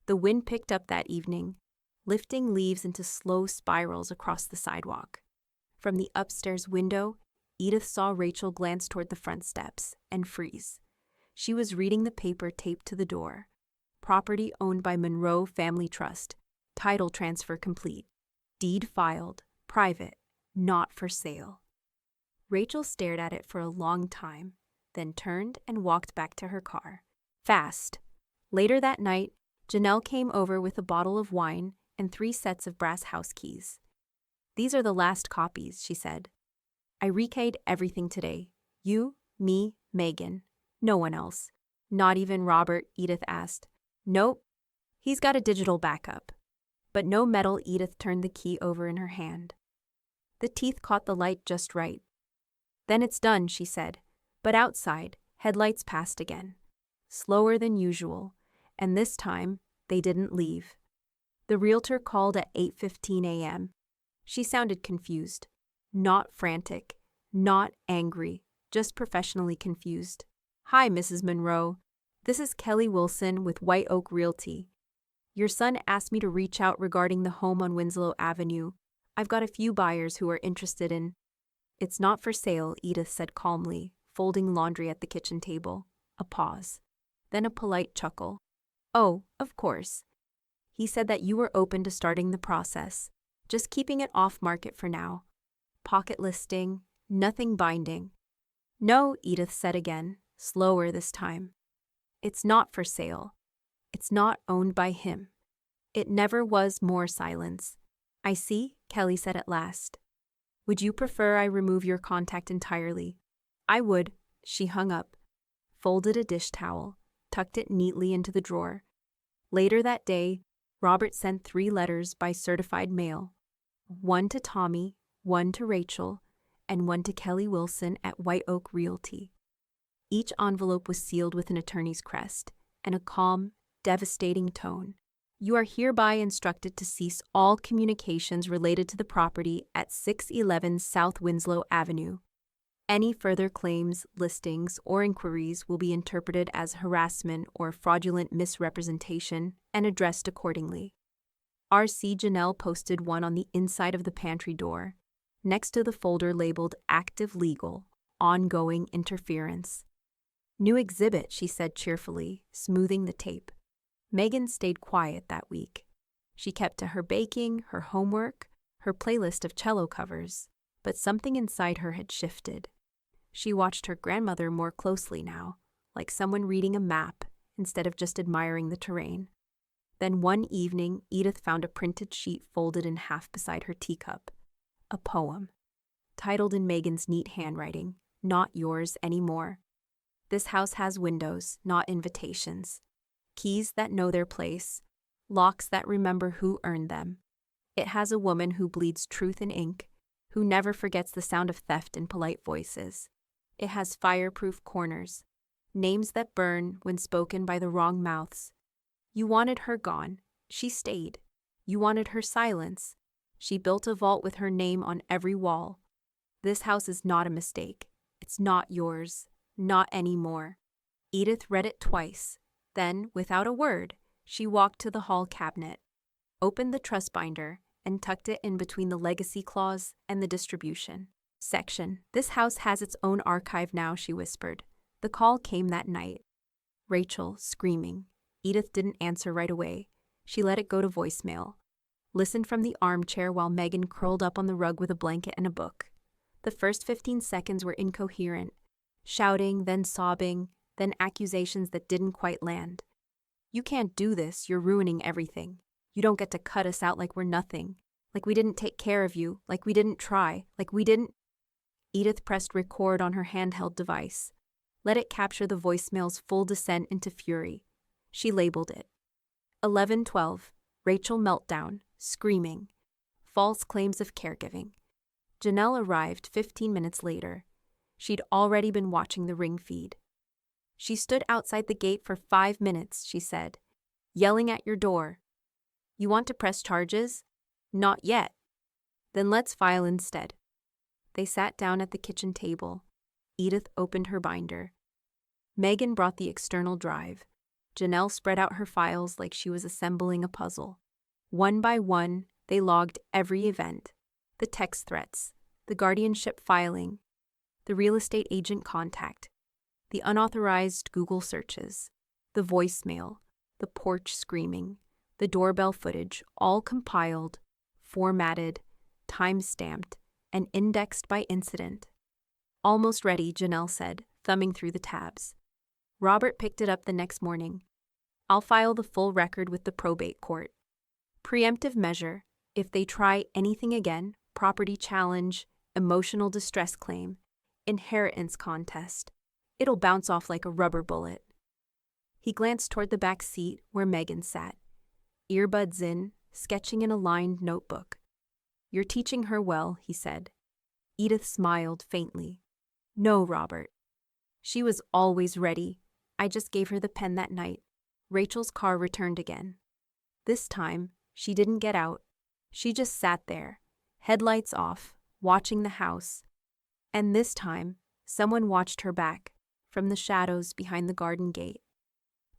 The wind picked up that evening, lifting leaves into slow spirals across the sidewalk. From the upstairs window, Edith saw Rachel glance toward the front steps and freeze. She was reading the paper taped to the door. Property owned by Monroe Family Trust. Title transfer complete. Deed filed. Private. Not for sale. Rachel stared at it for a long time, then turned and walked back to her car. Fast. Later that night, Janelle came over with a bottle of wine and 3 sets of brass house keys. "These are the last copies," she said. "I rekeyed everything today. You, me, Megan. No one else." "Not even Robert?" Edith asked. "Nope. He's got a digital backup." But no metal. Edith turned the key over in her hand. The teeth caught the light just right. "Then it's done," she said. But outside, headlights passed again. Slower than usual, and this time, they didn't leave. The realtor called at 8:15 a.m. She sounded confused. Not frantic, not angry, just professionally confused. "Hi, Mrs. Monroe. This is Kelly Wilson with White Oak Realty. Your son asked me to reach out regarding the home on Winslow Avenue. I've got a few buyers who are interested in—" "It's not for sale," Edith said calmly, folding laundry at the kitchen table. A pause. Then a polite chuckle. Oh, of course. He said that you were open to starting the process, just keeping it off market for now. Pocket listing, nothing binding. No, Edith said again, slower this time. It's not for sale. It's not owned by him. It never was. More silence. I see, Kelly said at last. Would you prefer I remove your contact entirely? I would. She hung up, folded a dish towel, tucked it neatly into the drawer. Later that day, Robert sent 3 letters by certified mail. One to Tommy, one to Rachel, and one to Kelly Wilson at White Oak Realty. Each envelope was sealed with an attorney's crest and a calm, devastating tone. You are hereby instructed to cease all communications related to the property at 611 South Winslow Avenue. Any further claims, listings, or inquiries will be interpreted as harassment or fraudulent misrepresentation and addressed accordingly. R.C. Janelle posted one on the inside of the pantry door, next to the folder labeled Active Legal, Ongoing Interference. New exhibit, she said cheerfully, smoothing the tape. Megan stayed quiet that week. She kept to her baking, her homework, her playlist of cello covers, but something inside her had shifted. She watched her grandmother more closely now, like someone reading a map instead of just admiring the terrain. Then one evening, Edith found a printed sheet folded in half beside her teacup. A poem, titled in Megan's neat handwriting, Not Yours Anymore. This house has windows, not invitations. Keys that know their place, locks that remember who earned them. It has a woman who bleeds truth in ink, who never forgets the sound of theft in polite voices. It has fireproof corners, names that burn when spoken by the wrong mouths. You wanted her gone. She stayed. You wanted her silence. She built a vault with her name on every wall. This house is not a mistake. It's not yours. Not anymore. Edith read it twice. Then, without a word, she walked to the hall cabinet, opened the trust binder, and tucked it in between the legacy clause and the distribution section. This house has its own archive now, she whispered. The call came that night. Rachel, screaming. Edith didn't answer right away. She let it go to voicemail. Listened from the armchair while Megan curled up on the rug with a blanket and a book. The first 15 seconds were incoherent, shouting, then sobbing, then accusations that didn't quite land. You can't do this, you're ruining everything. You don't get to cut us out like we're nothing, like we didn't take care of you, like we didn't try, like we didn't. Edith pressed record on her handheld device. Let it capture the voicemail's full descent into fury. She labeled it. 11:12, Rachel meltdown, screaming. False claims of caregiving. Janelle arrived 15 minutes later. She'd already been watching the ring feed. She stood outside the gate for 5 minutes, she said, yelling at your door. You want to press charges? Not yet. Then let's file instead. They sat down at the kitchen table. Edith opened her binder. Megan brought the external drive. Janelle spread out her files like she was assembling a puzzle. One by one, they logged every event. The text threats, the guardianship filing, the real estate agent contact, the unauthorized Google searches, the voicemail, the porch screaming, the doorbell footage, all compiled, formatted, time-stamped, and indexed by incident. Almost ready, Janelle said, thumbing through the tabs. Robert picked it up the next morning. I'll file the full record with the probate court. Preemptive measure, if they try anything again, property challenge, emotional distress claim, inheritance contest, it'll bounce off like a rubber bullet. He glanced toward the back seat where Megan sat, earbuds in, sketching in a lined notebook. You're teaching her well, he said. Edith smiled faintly. No, Robert. She was always ready. I just gave her the pen that night. Rachel's car returned again. This time, she didn't get out. She just sat there, headlights off, watching the house. And this time, someone watched her back, from the shadows behind the garden gate.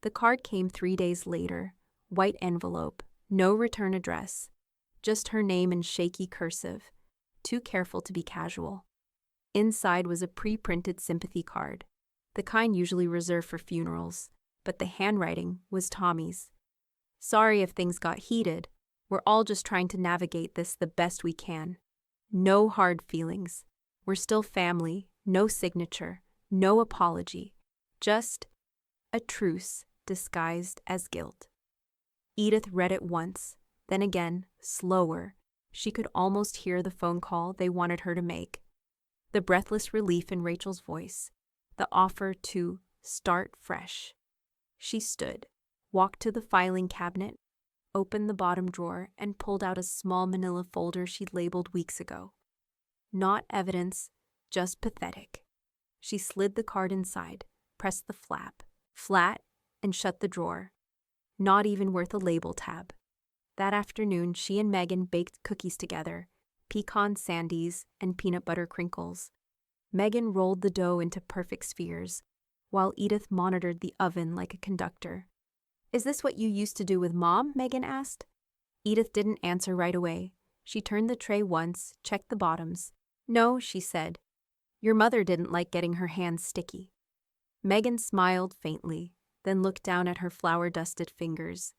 The card came 3 days later, white envelope, no return address, just her name in shaky cursive, too careful to be casual. Inside was a pre-printed sympathy card. the kind usually reserved for funerals, but the handwriting was Tommy's. Sorry if things got heated. We're all just trying to navigate this the best we can. No hard feelings. We're still family, no signature, no apology. Just a truce disguised as guilt. Edith read it once, then again, slower. She could almost hear the phone call they wanted her to make. The breathless relief in Rachel's voice, the offer to start fresh. She stood, walked to the filing cabinet, opened the bottom drawer, and pulled out a small manila folder she'd labeled weeks ago. Not evidence, just pathetic. She slid the card inside, pressed the flap, flat, and shut the drawer. Not even worth a label tab. That afternoon, she and Megan baked cookies together, pecan sandies and peanut butter crinkles. Megan rolled the dough into perfect spheres, while Edith monitored the oven like a conductor. "Is this what you used to do with Mom?" Megan asked. Edith didn't answer right away. She turned the tray once, checked the bottoms. "No," she said. "Your mother didn't like getting her hands sticky." Megan smiled faintly, then looked down at her flour-dusted fingers.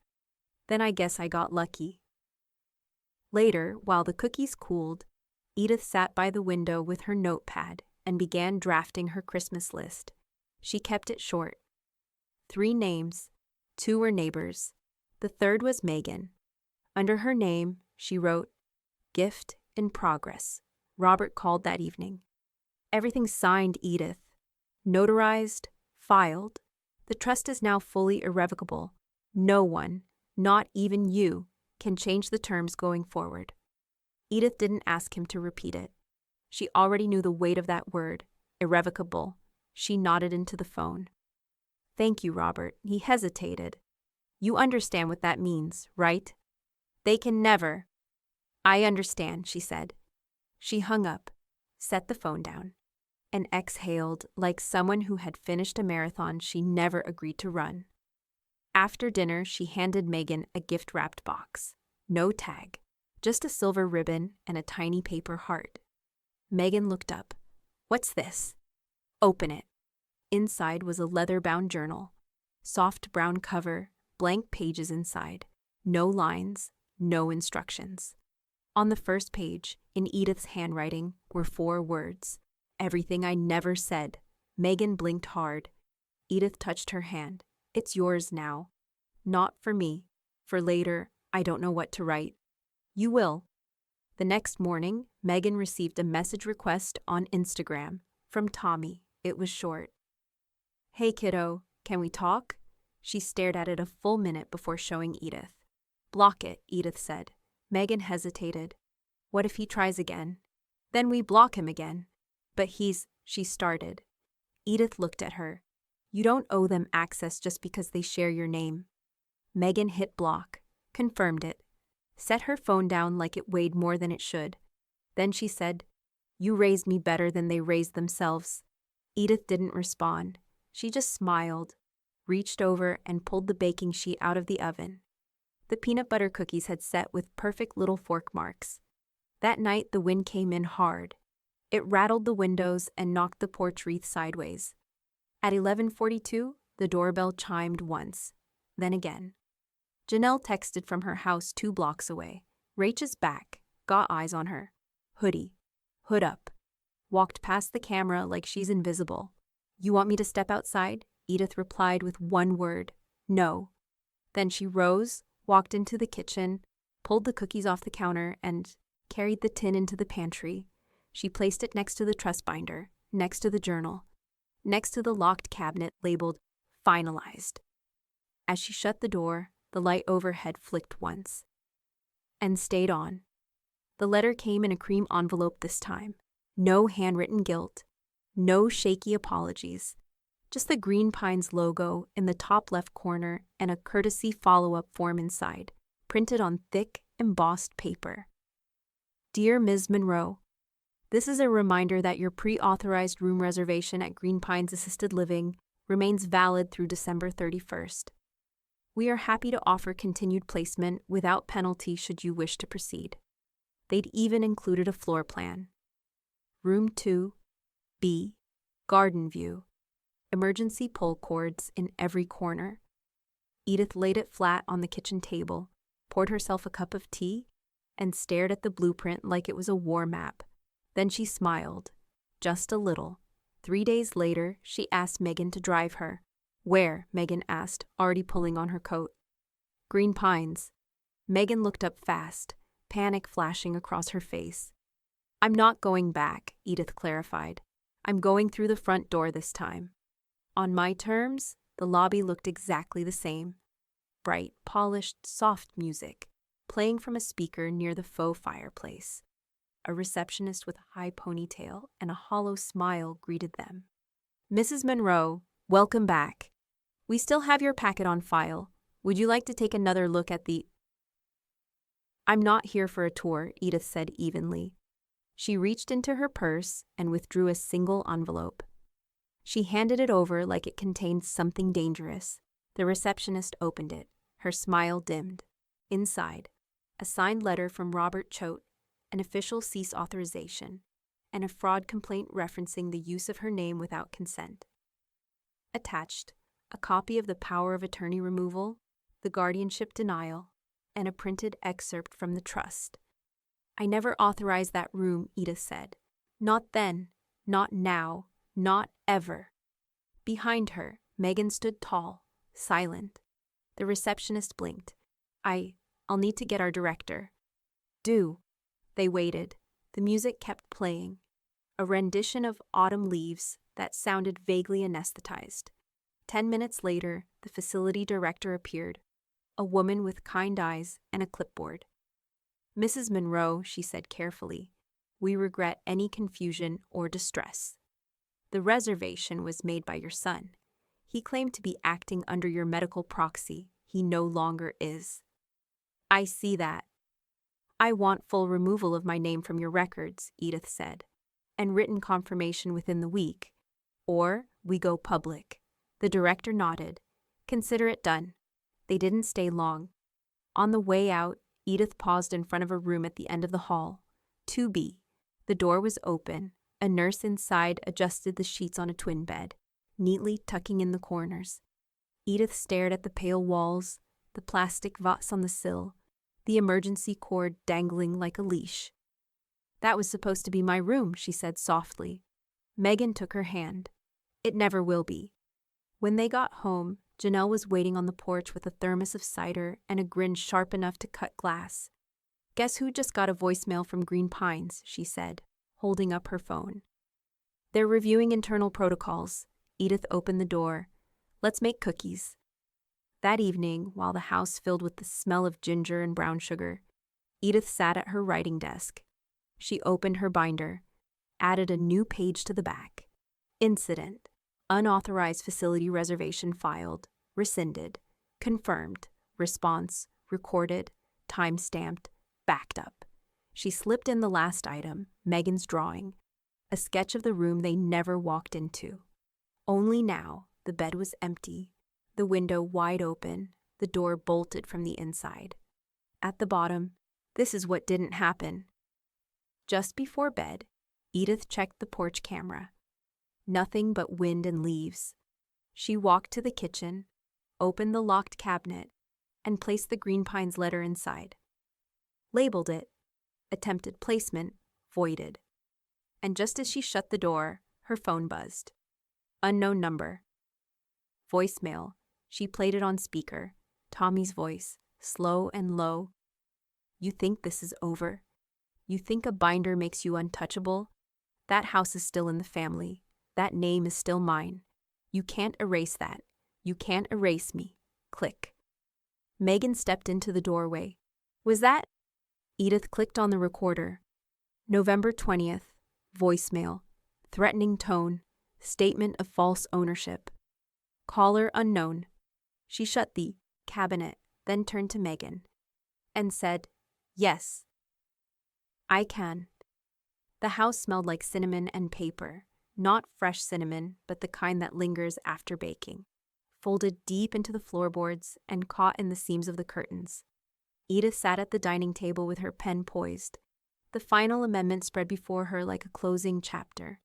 "Then I guess I got lucky." Later, while the cookies cooled, Edith sat by the window with her notepad and began drafting her Christmas list. She kept it short. 3 names, 2 were neighbors. The third was Megan. Under her name, she wrote, "Gift in progress." Robert called that evening. Everything signed Edith. Notarized, filed. The trust is now fully irrevocable. No one, not even you, can change the terms going forward. Edith didn't ask him to repeat it. She already knew the weight of that word, irrevocable. She nodded into the phone. "Thank you, Robert." He hesitated. "You understand what that means, right? They can never." "I understand," she said. She hung up, set the phone down, and exhaled like someone who had finished a marathon she never agreed to run. After dinner, she handed Megan a gift-wrapped box. No tag, just a silver ribbon and a tiny paper heart. Megan looked up. "What's this?" "Open it." Inside was a leather-bound journal. Soft brown cover, blank pages inside. No lines, no instructions. On the first page, in Edith's handwriting, were 4 words. "Everything I never said." Megan blinked hard. Edith touched her hand. "It's yours now. Not for me. For later, I don't know what to write." "You will." The next morning, Megan received a message request on Instagram from Tommy. It was short. "Hey kiddo, can we talk?" She stared at it a full minute before showing Edith. "Block it," Edith said. Megan hesitated. "What if he tries again?" "Then we block him again." "But she started. Edith looked at her. "You don't owe them access just because they share your name." Megan hit block, confirmed it, set her phone down like it weighed more than it should. Then she said, "You raised me better than they raised themselves." Edith didn't respond. She just smiled, reached over and pulled the baking sheet out of the oven. The peanut butter cookies had set with perfect little fork marks. That night the wind came in hard. It rattled the windows and knocked the porch wreath sideways. At 11:42, the doorbell chimed once, then again. Janelle texted from her house 2 blocks away. "Rach is back. Got eyes on her. Hoodie. Hood up." Walked past the camera like she's invisible. "You want me to step outside?" Edith replied with 1 word. "No." Then she rose, walked into the kitchen, pulled the cookies off the counter, and carried the tin into the pantry. She placed it next to the trust binder, next to the journal, next to the locked cabinet labeled "Finalized." As she shut the door, the light overhead flicked once. And stayed on. The letter came in a cream envelope this time. No handwritten guilt. No shaky apologies. Just the Green Pines logo in the top left corner and a courtesy follow-up form inside, printed on thick, embossed paper. "Dear Ms. Monroe, this is a reminder that your pre-authorized room reservation at Green Pines Assisted Living remains valid through December 31st. We are happy to offer continued placement without penalty should you wish to proceed." They'd even included a floor plan. Room 2, B, garden view. emergency pull cords in every corner. Edith laid it flat on the kitchen table, poured herself a cup of tea, and stared at the blueprint like it was a war map. Then she smiled, just a little. 3 days later, she asked Megan to drive her. Where? Megan asked, already pulling on her coat. Green Pines. Megan looked up fast, panic flashing across her face. I'm not going back, Edith clarified. I'm going through the front door this time. On my terms, the lobby looked exactly the same. Bright, polished, soft music, playing from a speaker near the faux fireplace. A receptionist with a high ponytail and a hollow smile greeted them. Mrs. Monroe, welcome back. We still have your packet on file. Would you like to take another look at the... I'm not here for a tour, Edith said evenly. She reached into her purse and withdrew a single envelope. She handed it over like it contained something dangerous. The receptionist opened it. Her smile dimmed. Inside, a signed letter from Robert Choate, an official cease authorization, and a fraud complaint referencing the use of her name without consent. Attached, a copy of the power of attorney removal, the guardianship denial, and a printed excerpt from the trust. I never authorized that room, Edith said. Not then, not now, not ever. Behind her, Megan stood tall, silent. The receptionist blinked. I'll need to get our director. Do. They waited. The music kept playing. A rendition of Autumn Leaves that sounded vaguely anesthetized. 10 minutes later, the facility director appeared, a woman with kind eyes and a clipboard. Mrs. Monroe, she said carefully, we regret any confusion or distress. The reservation was made by your son. He claimed to be acting under your medical proxy. He no longer is. I see that. I want full removal of my name from your records, Edith said, and written confirmation within the week. Or we go public. The director nodded. Consider it done. They didn't stay long. On the way out, Edith paused in front of a room at the end of the hall. 2B. The door was open. A nurse inside adjusted the sheets on a twin bed, neatly tucking in the corners. Edith stared at the pale walls, the plastic vase on the sill, the emergency cord dangling like a leash. That was supposed to be my room, she said softly. Megan took her hand. It never will be. When they got home, Janelle was waiting on the porch with a thermos of cider and a grin sharp enough to cut glass. Guess who just got a voicemail from Green Pines, she said, holding up her phone. They're reviewing internal protocols. Edith opened the door. Let's make cookies. That evening, while the house filled with the smell of ginger and brown sugar, Edith sat at her writing desk. She opened her binder, added a new page to the back. Incident. Unauthorized facility reservation filed, rescinded, confirmed, response, recorded, time-stamped, backed up. She slipped in the last item, Megan's drawing, a sketch of the room they never walked into. Only now, the bed was empty, the window wide open, the door bolted from the inside. At the bottom, this is what didn't happen. Just before bed, Edith checked the porch camera. Nothing but wind and leaves. She walked to the kitchen, opened the locked cabinet, and placed the Green Pines letter inside. Labeled it, attempted placement, voided. And just as she shut the door, her phone buzzed. Unknown number. Voicemail. She played it on speaker. Tommy's voice, slow and low. You think this is over? You think a binder makes you untouchable? That house is still in the family. That name is still mine. You can't erase that. You can't erase me. Click. Megan stepped into the doorway. Was that? Edith clicked on the recorder. November 20th. Voicemail. Threatening tone. Statement of false ownership. Caller unknown. She shut the cabinet, then turned to Megan and said, Yes. I can. The house smelled like cinnamon and paper. Not fresh cinnamon, but the kind that lingers after baking, folded deep into the floorboards and caught in the seams of the curtains. Edith sat at the dining table with her pen poised, the final amendment spread before her like a closing chapter.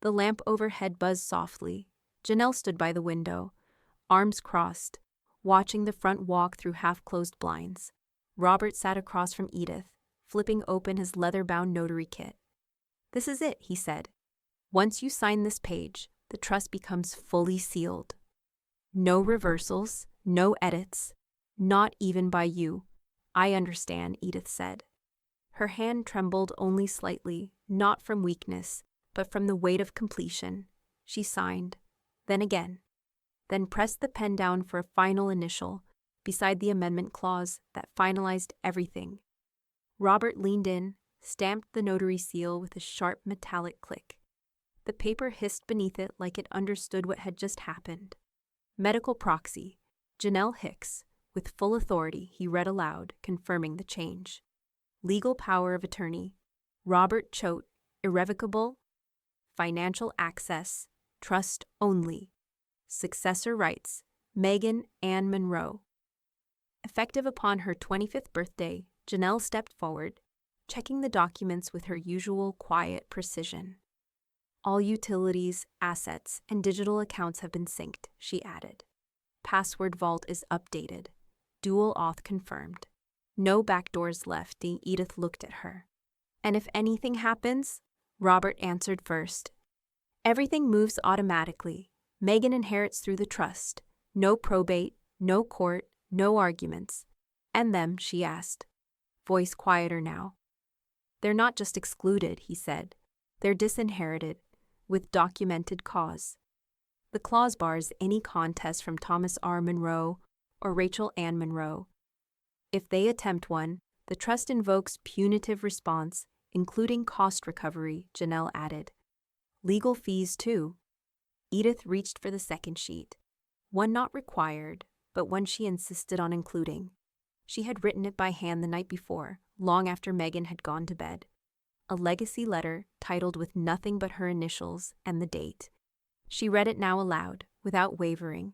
The lamp overhead buzzed softly. Janelle stood by the window, arms crossed, watching the front walk through half-closed blinds. Robert sat across from Edith, flipping open his leather-bound notary kit. "This is it," he said. "Once you sign this page, the trust becomes fully sealed. No reversals, no edits, not even by you." "I understand," Edith said. Her hand trembled only slightly, not from weakness, but from the weight of completion. She signed, then again, then pressed the pen down for a final initial, beside the amendment clause that finalized everything. Robert leaned in, stamped the notary seal with a sharp metallic click. The paper hissed beneath it like it understood what had just happened. "Medical proxy, Janelle Hicks, with full authority," he read aloud, confirming the change. "Legal power of attorney, Robert Choate, irrevocable. Financial access, trust only. Successor rights, Megan Ann Monroe." Effective upon her 25th birthday, Janelle stepped forward, checking the documents with her usual quiet precision. "All utilities, assets, and digital accounts have been synced," she added. "Password vault is updated. Dual auth confirmed. No backdoors left." Edith looked at her. "And if anything happens?" Robert answered first. "Everything moves automatically. Megan inherits through the trust. No probate, no court, no arguments." "And them?" she asked, voice quieter now. "They're not just excluded," he said. "They're disinherited, with documented cause. The clause bars any contest from Thomas R. Monroe or Rachel Ann Monroe. If they attempt one, the trust invokes punitive response, including cost recovery," Janelle added. "Legal fees, too." Edith reached for the second sheet, one not required, but one she insisted on including. She had written it by hand the night before, long after Megan had gone to bed. A legacy letter titled with nothing but her initials and the date. She read it now aloud, without wavering.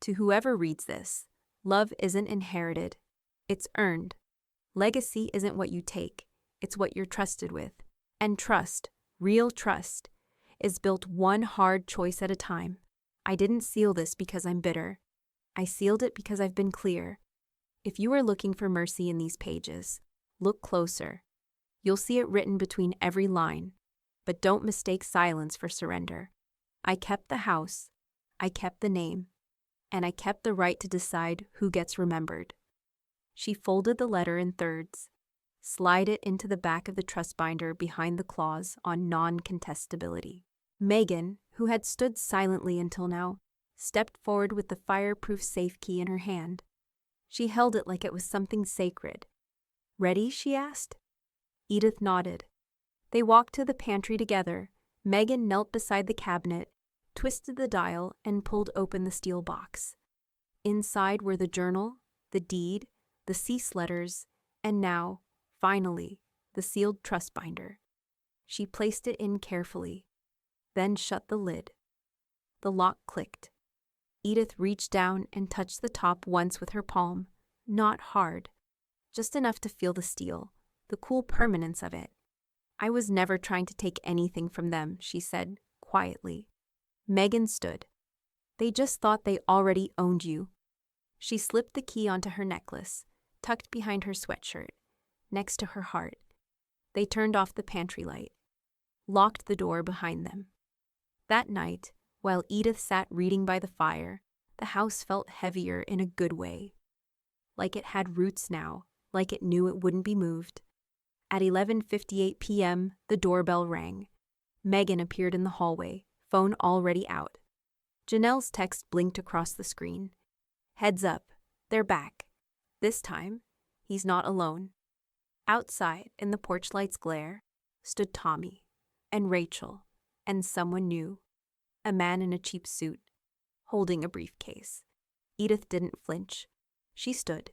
"To whoever reads this, love isn't inherited, it's earned. Legacy isn't what you take, it's what you're trusted with. And trust, real trust, is built one hard choice at a time. I didn't seal this because I'm bitter. I sealed it because I've been clear. If you are looking for mercy in these pages, look closer. You'll see it written between every line, but don't mistake silence for surrender. I kept the house, I kept the name, and I kept the right to decide who gets remembered." She folded the letter in thirds, slid it into the back of the trust binder behind the clause on non-contestability. Megan, who had stood silently until now, stepped forward with the fireproof safe key in her hand. She held it like it was something sacred. "Ready?" she asked. Edith nodded. They walked to the pantry together. Megan knelt beside the cabinet, twisted the dial, and pulled open the steel box. Inside were the journal, the deed, the cease letters, and now, finally, the sealed trust binder. She placed it in carefully, then shut the lid. The lock clicked. Edith reached down and touched the top once with her palm, not hard, just enough to feel the steel, the cool permanence of it. "I was never trying to take anything from them," she said, quietly. Megan stood. "They just thought they already owned you." She slipped the key onto her necklace, tucked behind her sweatshirt, next to her heart. They turned off the pantry light, locked the door behind them. That night, while Edith sat reading by the fire, the house felt heavier in a good way. Like it had roots now, like it knew it wouldn't be moved. At 11:58 p.m., the doorbell rang. Megan appeared in the hallway, phone already out. Janelle's text blinked across the screen. "Heads up, they're back. This time, he's not alone." Outside, in the porch light's glare, stood Tommy, and Rachel, and someone new, a man in a cheap suit, holding a briefcase. Edith didn't flinch. She stood,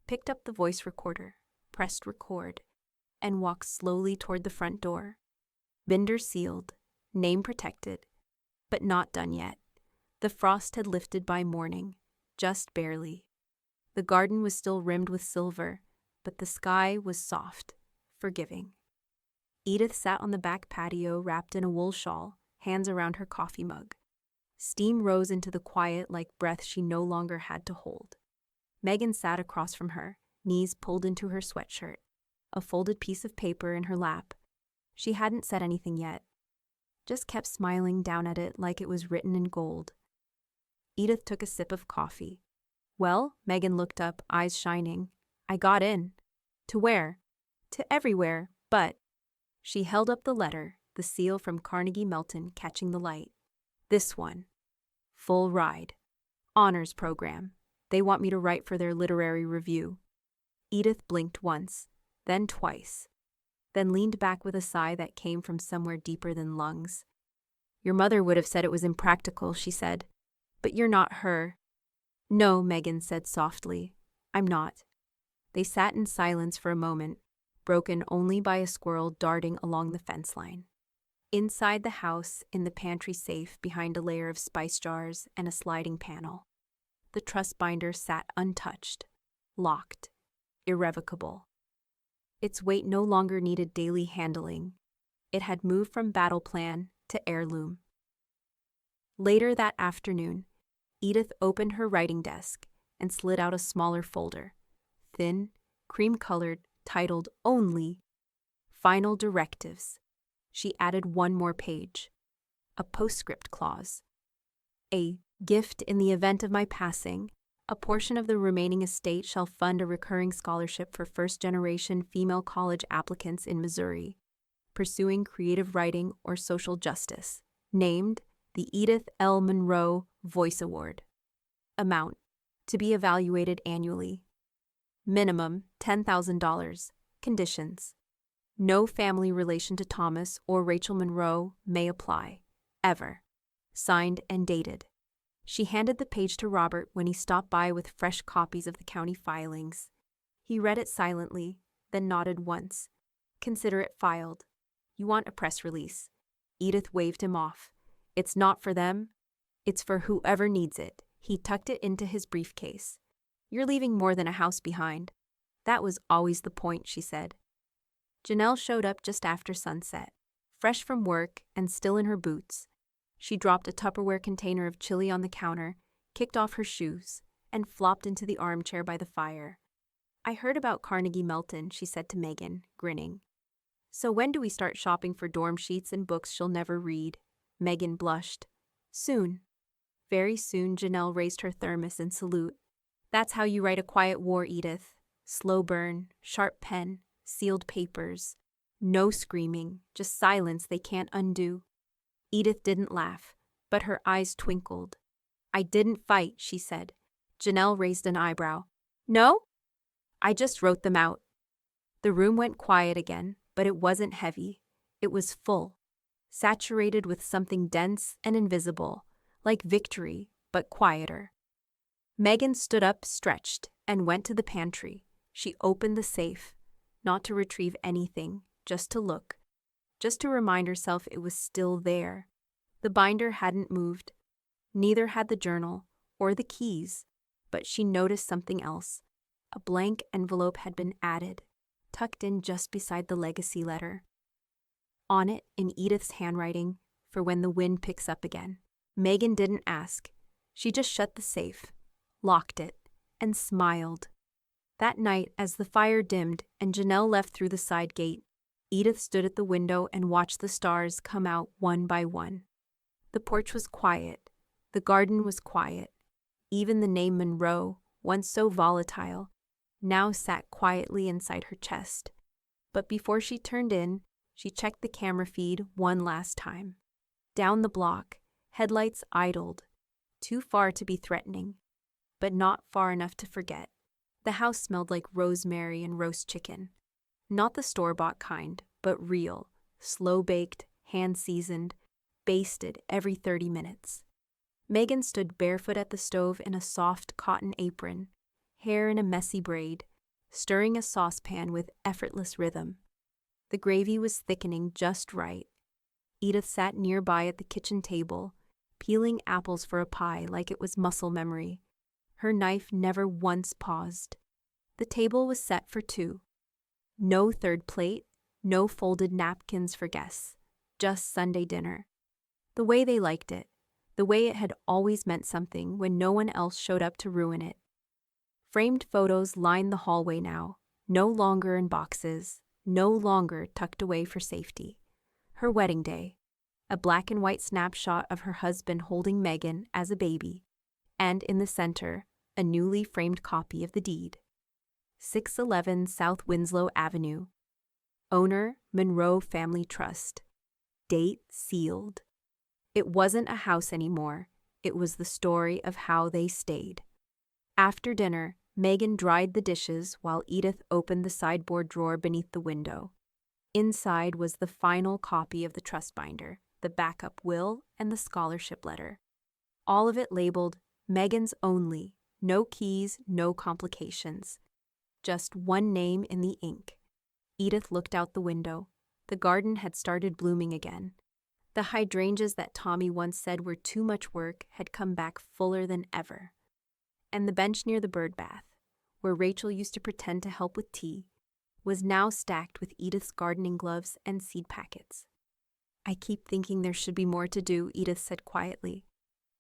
picked up the voice recorder, pressed record, and walked slowly toward the front door. Binder sealed, name protected, but not done yet. The frost had lifted by morning, just barely. The garden was still rimmed with silver, but the sky was soft, forgiving. Edith sat on the back patio wrapped in a wool shawl, hands around her coffee mug. Steam rose into the quiet like breath she no longer had to hold. Megan sat across from her, knees pulled into her sweatshirt, a folded piece of paper in her lap. She hadn't said anything yet, just kept smiling down at it like it was written in gold. Edith took a sip of coffee. Well, Megan looked up, eyes shining. I got in. To where? To everywhere, but... She held up the letter, the seal from Carnegie Mellon catching the light. This one. Full ride. Honors program. They want me to write for their literary review. Edith blinked once, then twice, then leaned back with a sigh that came from somewhere deeper than lungs. Your mother would have said it was impractical, she said. But you're not her. No, Megan said softly. I'm not. They sat in silence for a moment, broken only by a squirrel darting along the fence line. Inside the house, in the pantry safe behind a layer of spice jars and a sliding panel, the trust binder sat untouched, locked, irrevocable. Its weight no longer needed daily handling. It had moved from battle plan to heirloom. Later that afternoon, Edith opened her writing desk and slid out a smaller folder, thin, cream-colored, titled only Final Directives. She added one more page, a postscript clause. A gift in the event of my passing, a portion of the remaining estate shall fund a recurring scholarship for first-generation female college applicants in Missouri, pursuing creative writing or social justice, named the Edith L. Monroe Voice Award. Amount, to be evaluated annually. Minimum, $10,000. Conditions. No family relation to Thomas or Rachel Monroe may apply, ever. Signed and dated. She handed the page to Robert when he stopped by with fresh copies of the county filings. He read it silently, then nodded once. Consider it filed. You want a press release. Edith waved him off. It's not for them. It's for whoever needs it. He tucked it into his briefcase. You're leaving more than a house behind. That was always the point, she said. Janelle showed up just after sunset, fresh from work and still in her boots. She dropped a Tupperware container of chili on the counter, kicked off her shoes, and flopped into the armchair by the fire. I heard about Carnegie Mellon, she said to Megan, grinning. So when do we start shopping for dorm sheets and books she'll never read? Megan blushed. Soon. Very soon, Janelle raised her thermos in salute. That's how you write a quiet war, Edith. Slow burn, sharp pen, sealed papers. No screaming, just silence they can't undo. Edith didn't laugh, but her eyes twinkled. I didn't fight, she said. Janelle raised an eyebrow. No? I just wrote them out. The room went quiet again, but it wasn't heavy. It was full, saturated with something dense and invisible, like victory, but quieter. Megan stood up, stretched, and went to the pantry. She opened the safe, not to retrieve anything, just to look, just to remind herself it was still there. The binder hadn't moved. Neither had the journal or the keys, but she noticed something else. A blank envelope had been added, tucked in just beside the legacy letter. On it, in Edith's handwriting, for when the wind picks up again. Megan didn't ask. She just shut the safe, locked it, and smiled. That night, as the fire dimmed and Janelle left through the side gate, Edith stood at the window and watched the stars come out one by one. The porch was quiet. The garden was quiet. Even the name Monroe, once so volatile, now sat quietly inside her chest. But before she turned in, she checked the camera feed one last time. Down the block, headlights idled, too far to be threatening, but not far enough to forget. The house smelled like rosemary and roast chicken. Not the store-bought kind, but real, slow-baked, hand-seasoned, basted every 30 minutes. Megan stood barefoot at the stove in a soft cotton apron, hair in a messy braid, stirring a saucepan with effortless rhythm. The gravy was thickening just right. Edith sat nearby at the kitchen table, peeling apples for a pie like it was muscle memory. Her knife never once paused. The table was set for two. No third plate, no folded napkins for guests, just Sunday dinner. The way they liked it, the way it had always meant something when no one else showed up to ruin it. Framed photos lined the hallway now, no longer in boxes, no longer tucked away for safety. Her wedding day, a black and white snapshot of her husband holding Megan as a baby, and in the center, a newly framed copy of the deed. 611 South Winslow Avenue. Owner, Monroe Family Trust. Date sealed. It wasn't a house anymore. It was the story of how they stayed. After dinner, Megan dried the dishes while Edith opened the sideboard drawer beneath the window. Inside was the final copy of the trust binder, the backup will, and the scholarship letter. All of it labeled Megan's only, no keys, no complications. Just one name in the ink. Edith looked out the window. The garden had started blooming again. The hydrangeas that Tommy once said were too much work had come back fuller than ever. And the bench near the bird bath, where Rachel used to pretend to help with tea, was now stacked with Edith's gardening gloves and seed packets. I keep thinking there should be more to do, Edith said quietly.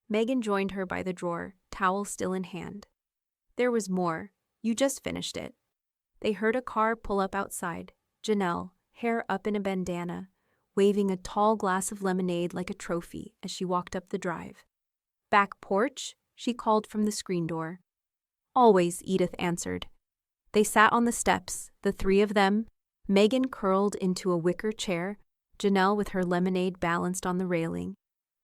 Megan joined her by the drawer, towel still in hand. There was more. You just finished it. They heard a car pull up outside. Janelle, hair up in a bandana, waving a tall glass of lemonade like a trophy as she walked up the drive. Back porch? She called from the screen door. Always, Edith answered. They sat on the steps, the three of them, Megan curled into a wicker chair, Janelle with her lemonade balanced on the railing,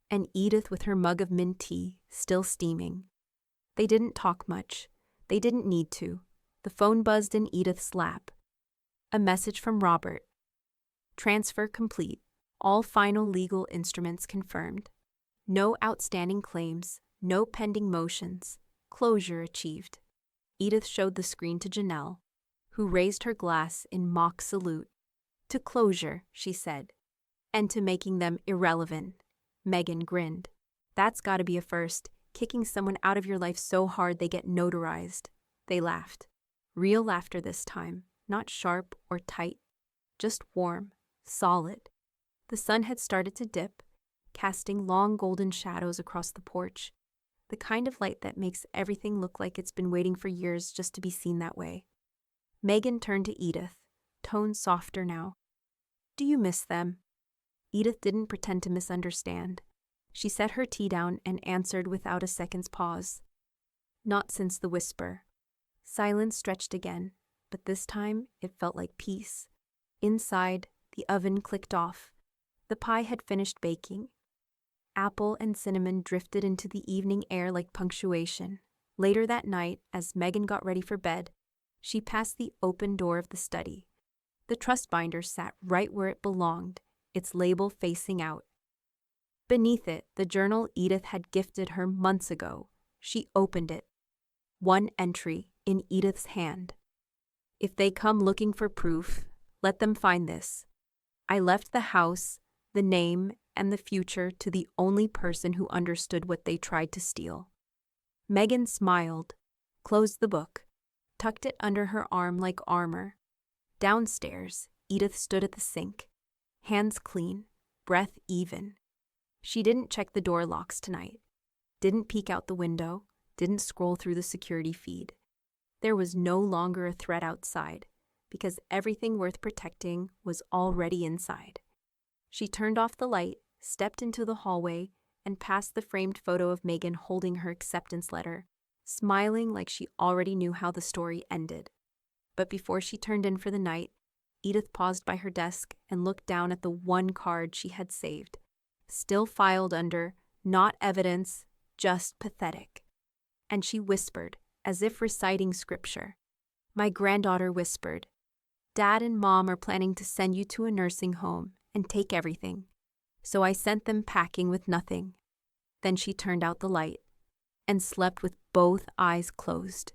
and Edith with her mug of mint tea, still steaming. They didn't talk much. They didn't need to. The phone buzzed in Edith's lap. A message from Robert. Transfer complete. All final legal instruments confirmed. No outstanding claims. No pending motions. Closure achieved. Edith showed the screen to Janelle, who raised her glass in mock salute. To closure, she said. And to making them irrelevant. Megan grinned. That's gotta be a first, kicking someone out of your life so hard they get notarized. They laughed. Real laughter this time, not sharp or tight, just warm, solid. The sun had started to dip, casting long golden shadows across the porch, the kind of light that makes everything look like it's been waiting for years just to be seen that way. Megan turned to Edith, tone softer now. Do you miss them? Edith didn't pretend to misunderstand. She set her tea down and answered without a second's pause. Not since the whisper. Silence stretched again, but this time it felt like peace. Inside, the oven clicked off. The pie had finished baking. Apple and cinnamon drifted into the evening air like punctuation. Later that night, as Megan got ready for bed, she passed the open door of the study. The trust binder sat right where it belonged, its label facing out. Beneath it, the journal Edith had gifted her months ago. She opened it. One entry in Edith's hand. If they come looking for proof, let them find this. I left the house, the name, and the future to the only person who understood what they tried to steal. Megan smiled, closed the book, tucked it under her arm like armor. Downstairs, Edith stood at the sink, hands clean, breath even. She didn't check the door locks tonight, didn't peek out the window, didn't scroll through the security feed. There was no longer a threat outside, because everything worth protecting was already inside. She turned off the light, stepped into the hallway, and passed the framed photo of Megan holding her acceptance letter, smiling like she already knew how the story ended. But before she turned in for the night, Edith paused by her desk and looked down at the one card she had saved, still filed under, not evidence, just pathetic. And she whispered, as if reciting scripture. My granddaughter whispered, Dad and Mom are planning to send you to a nursing home and take everything. So I sent them packing with nothing. Then she turned out the light and slept with both eyes closed.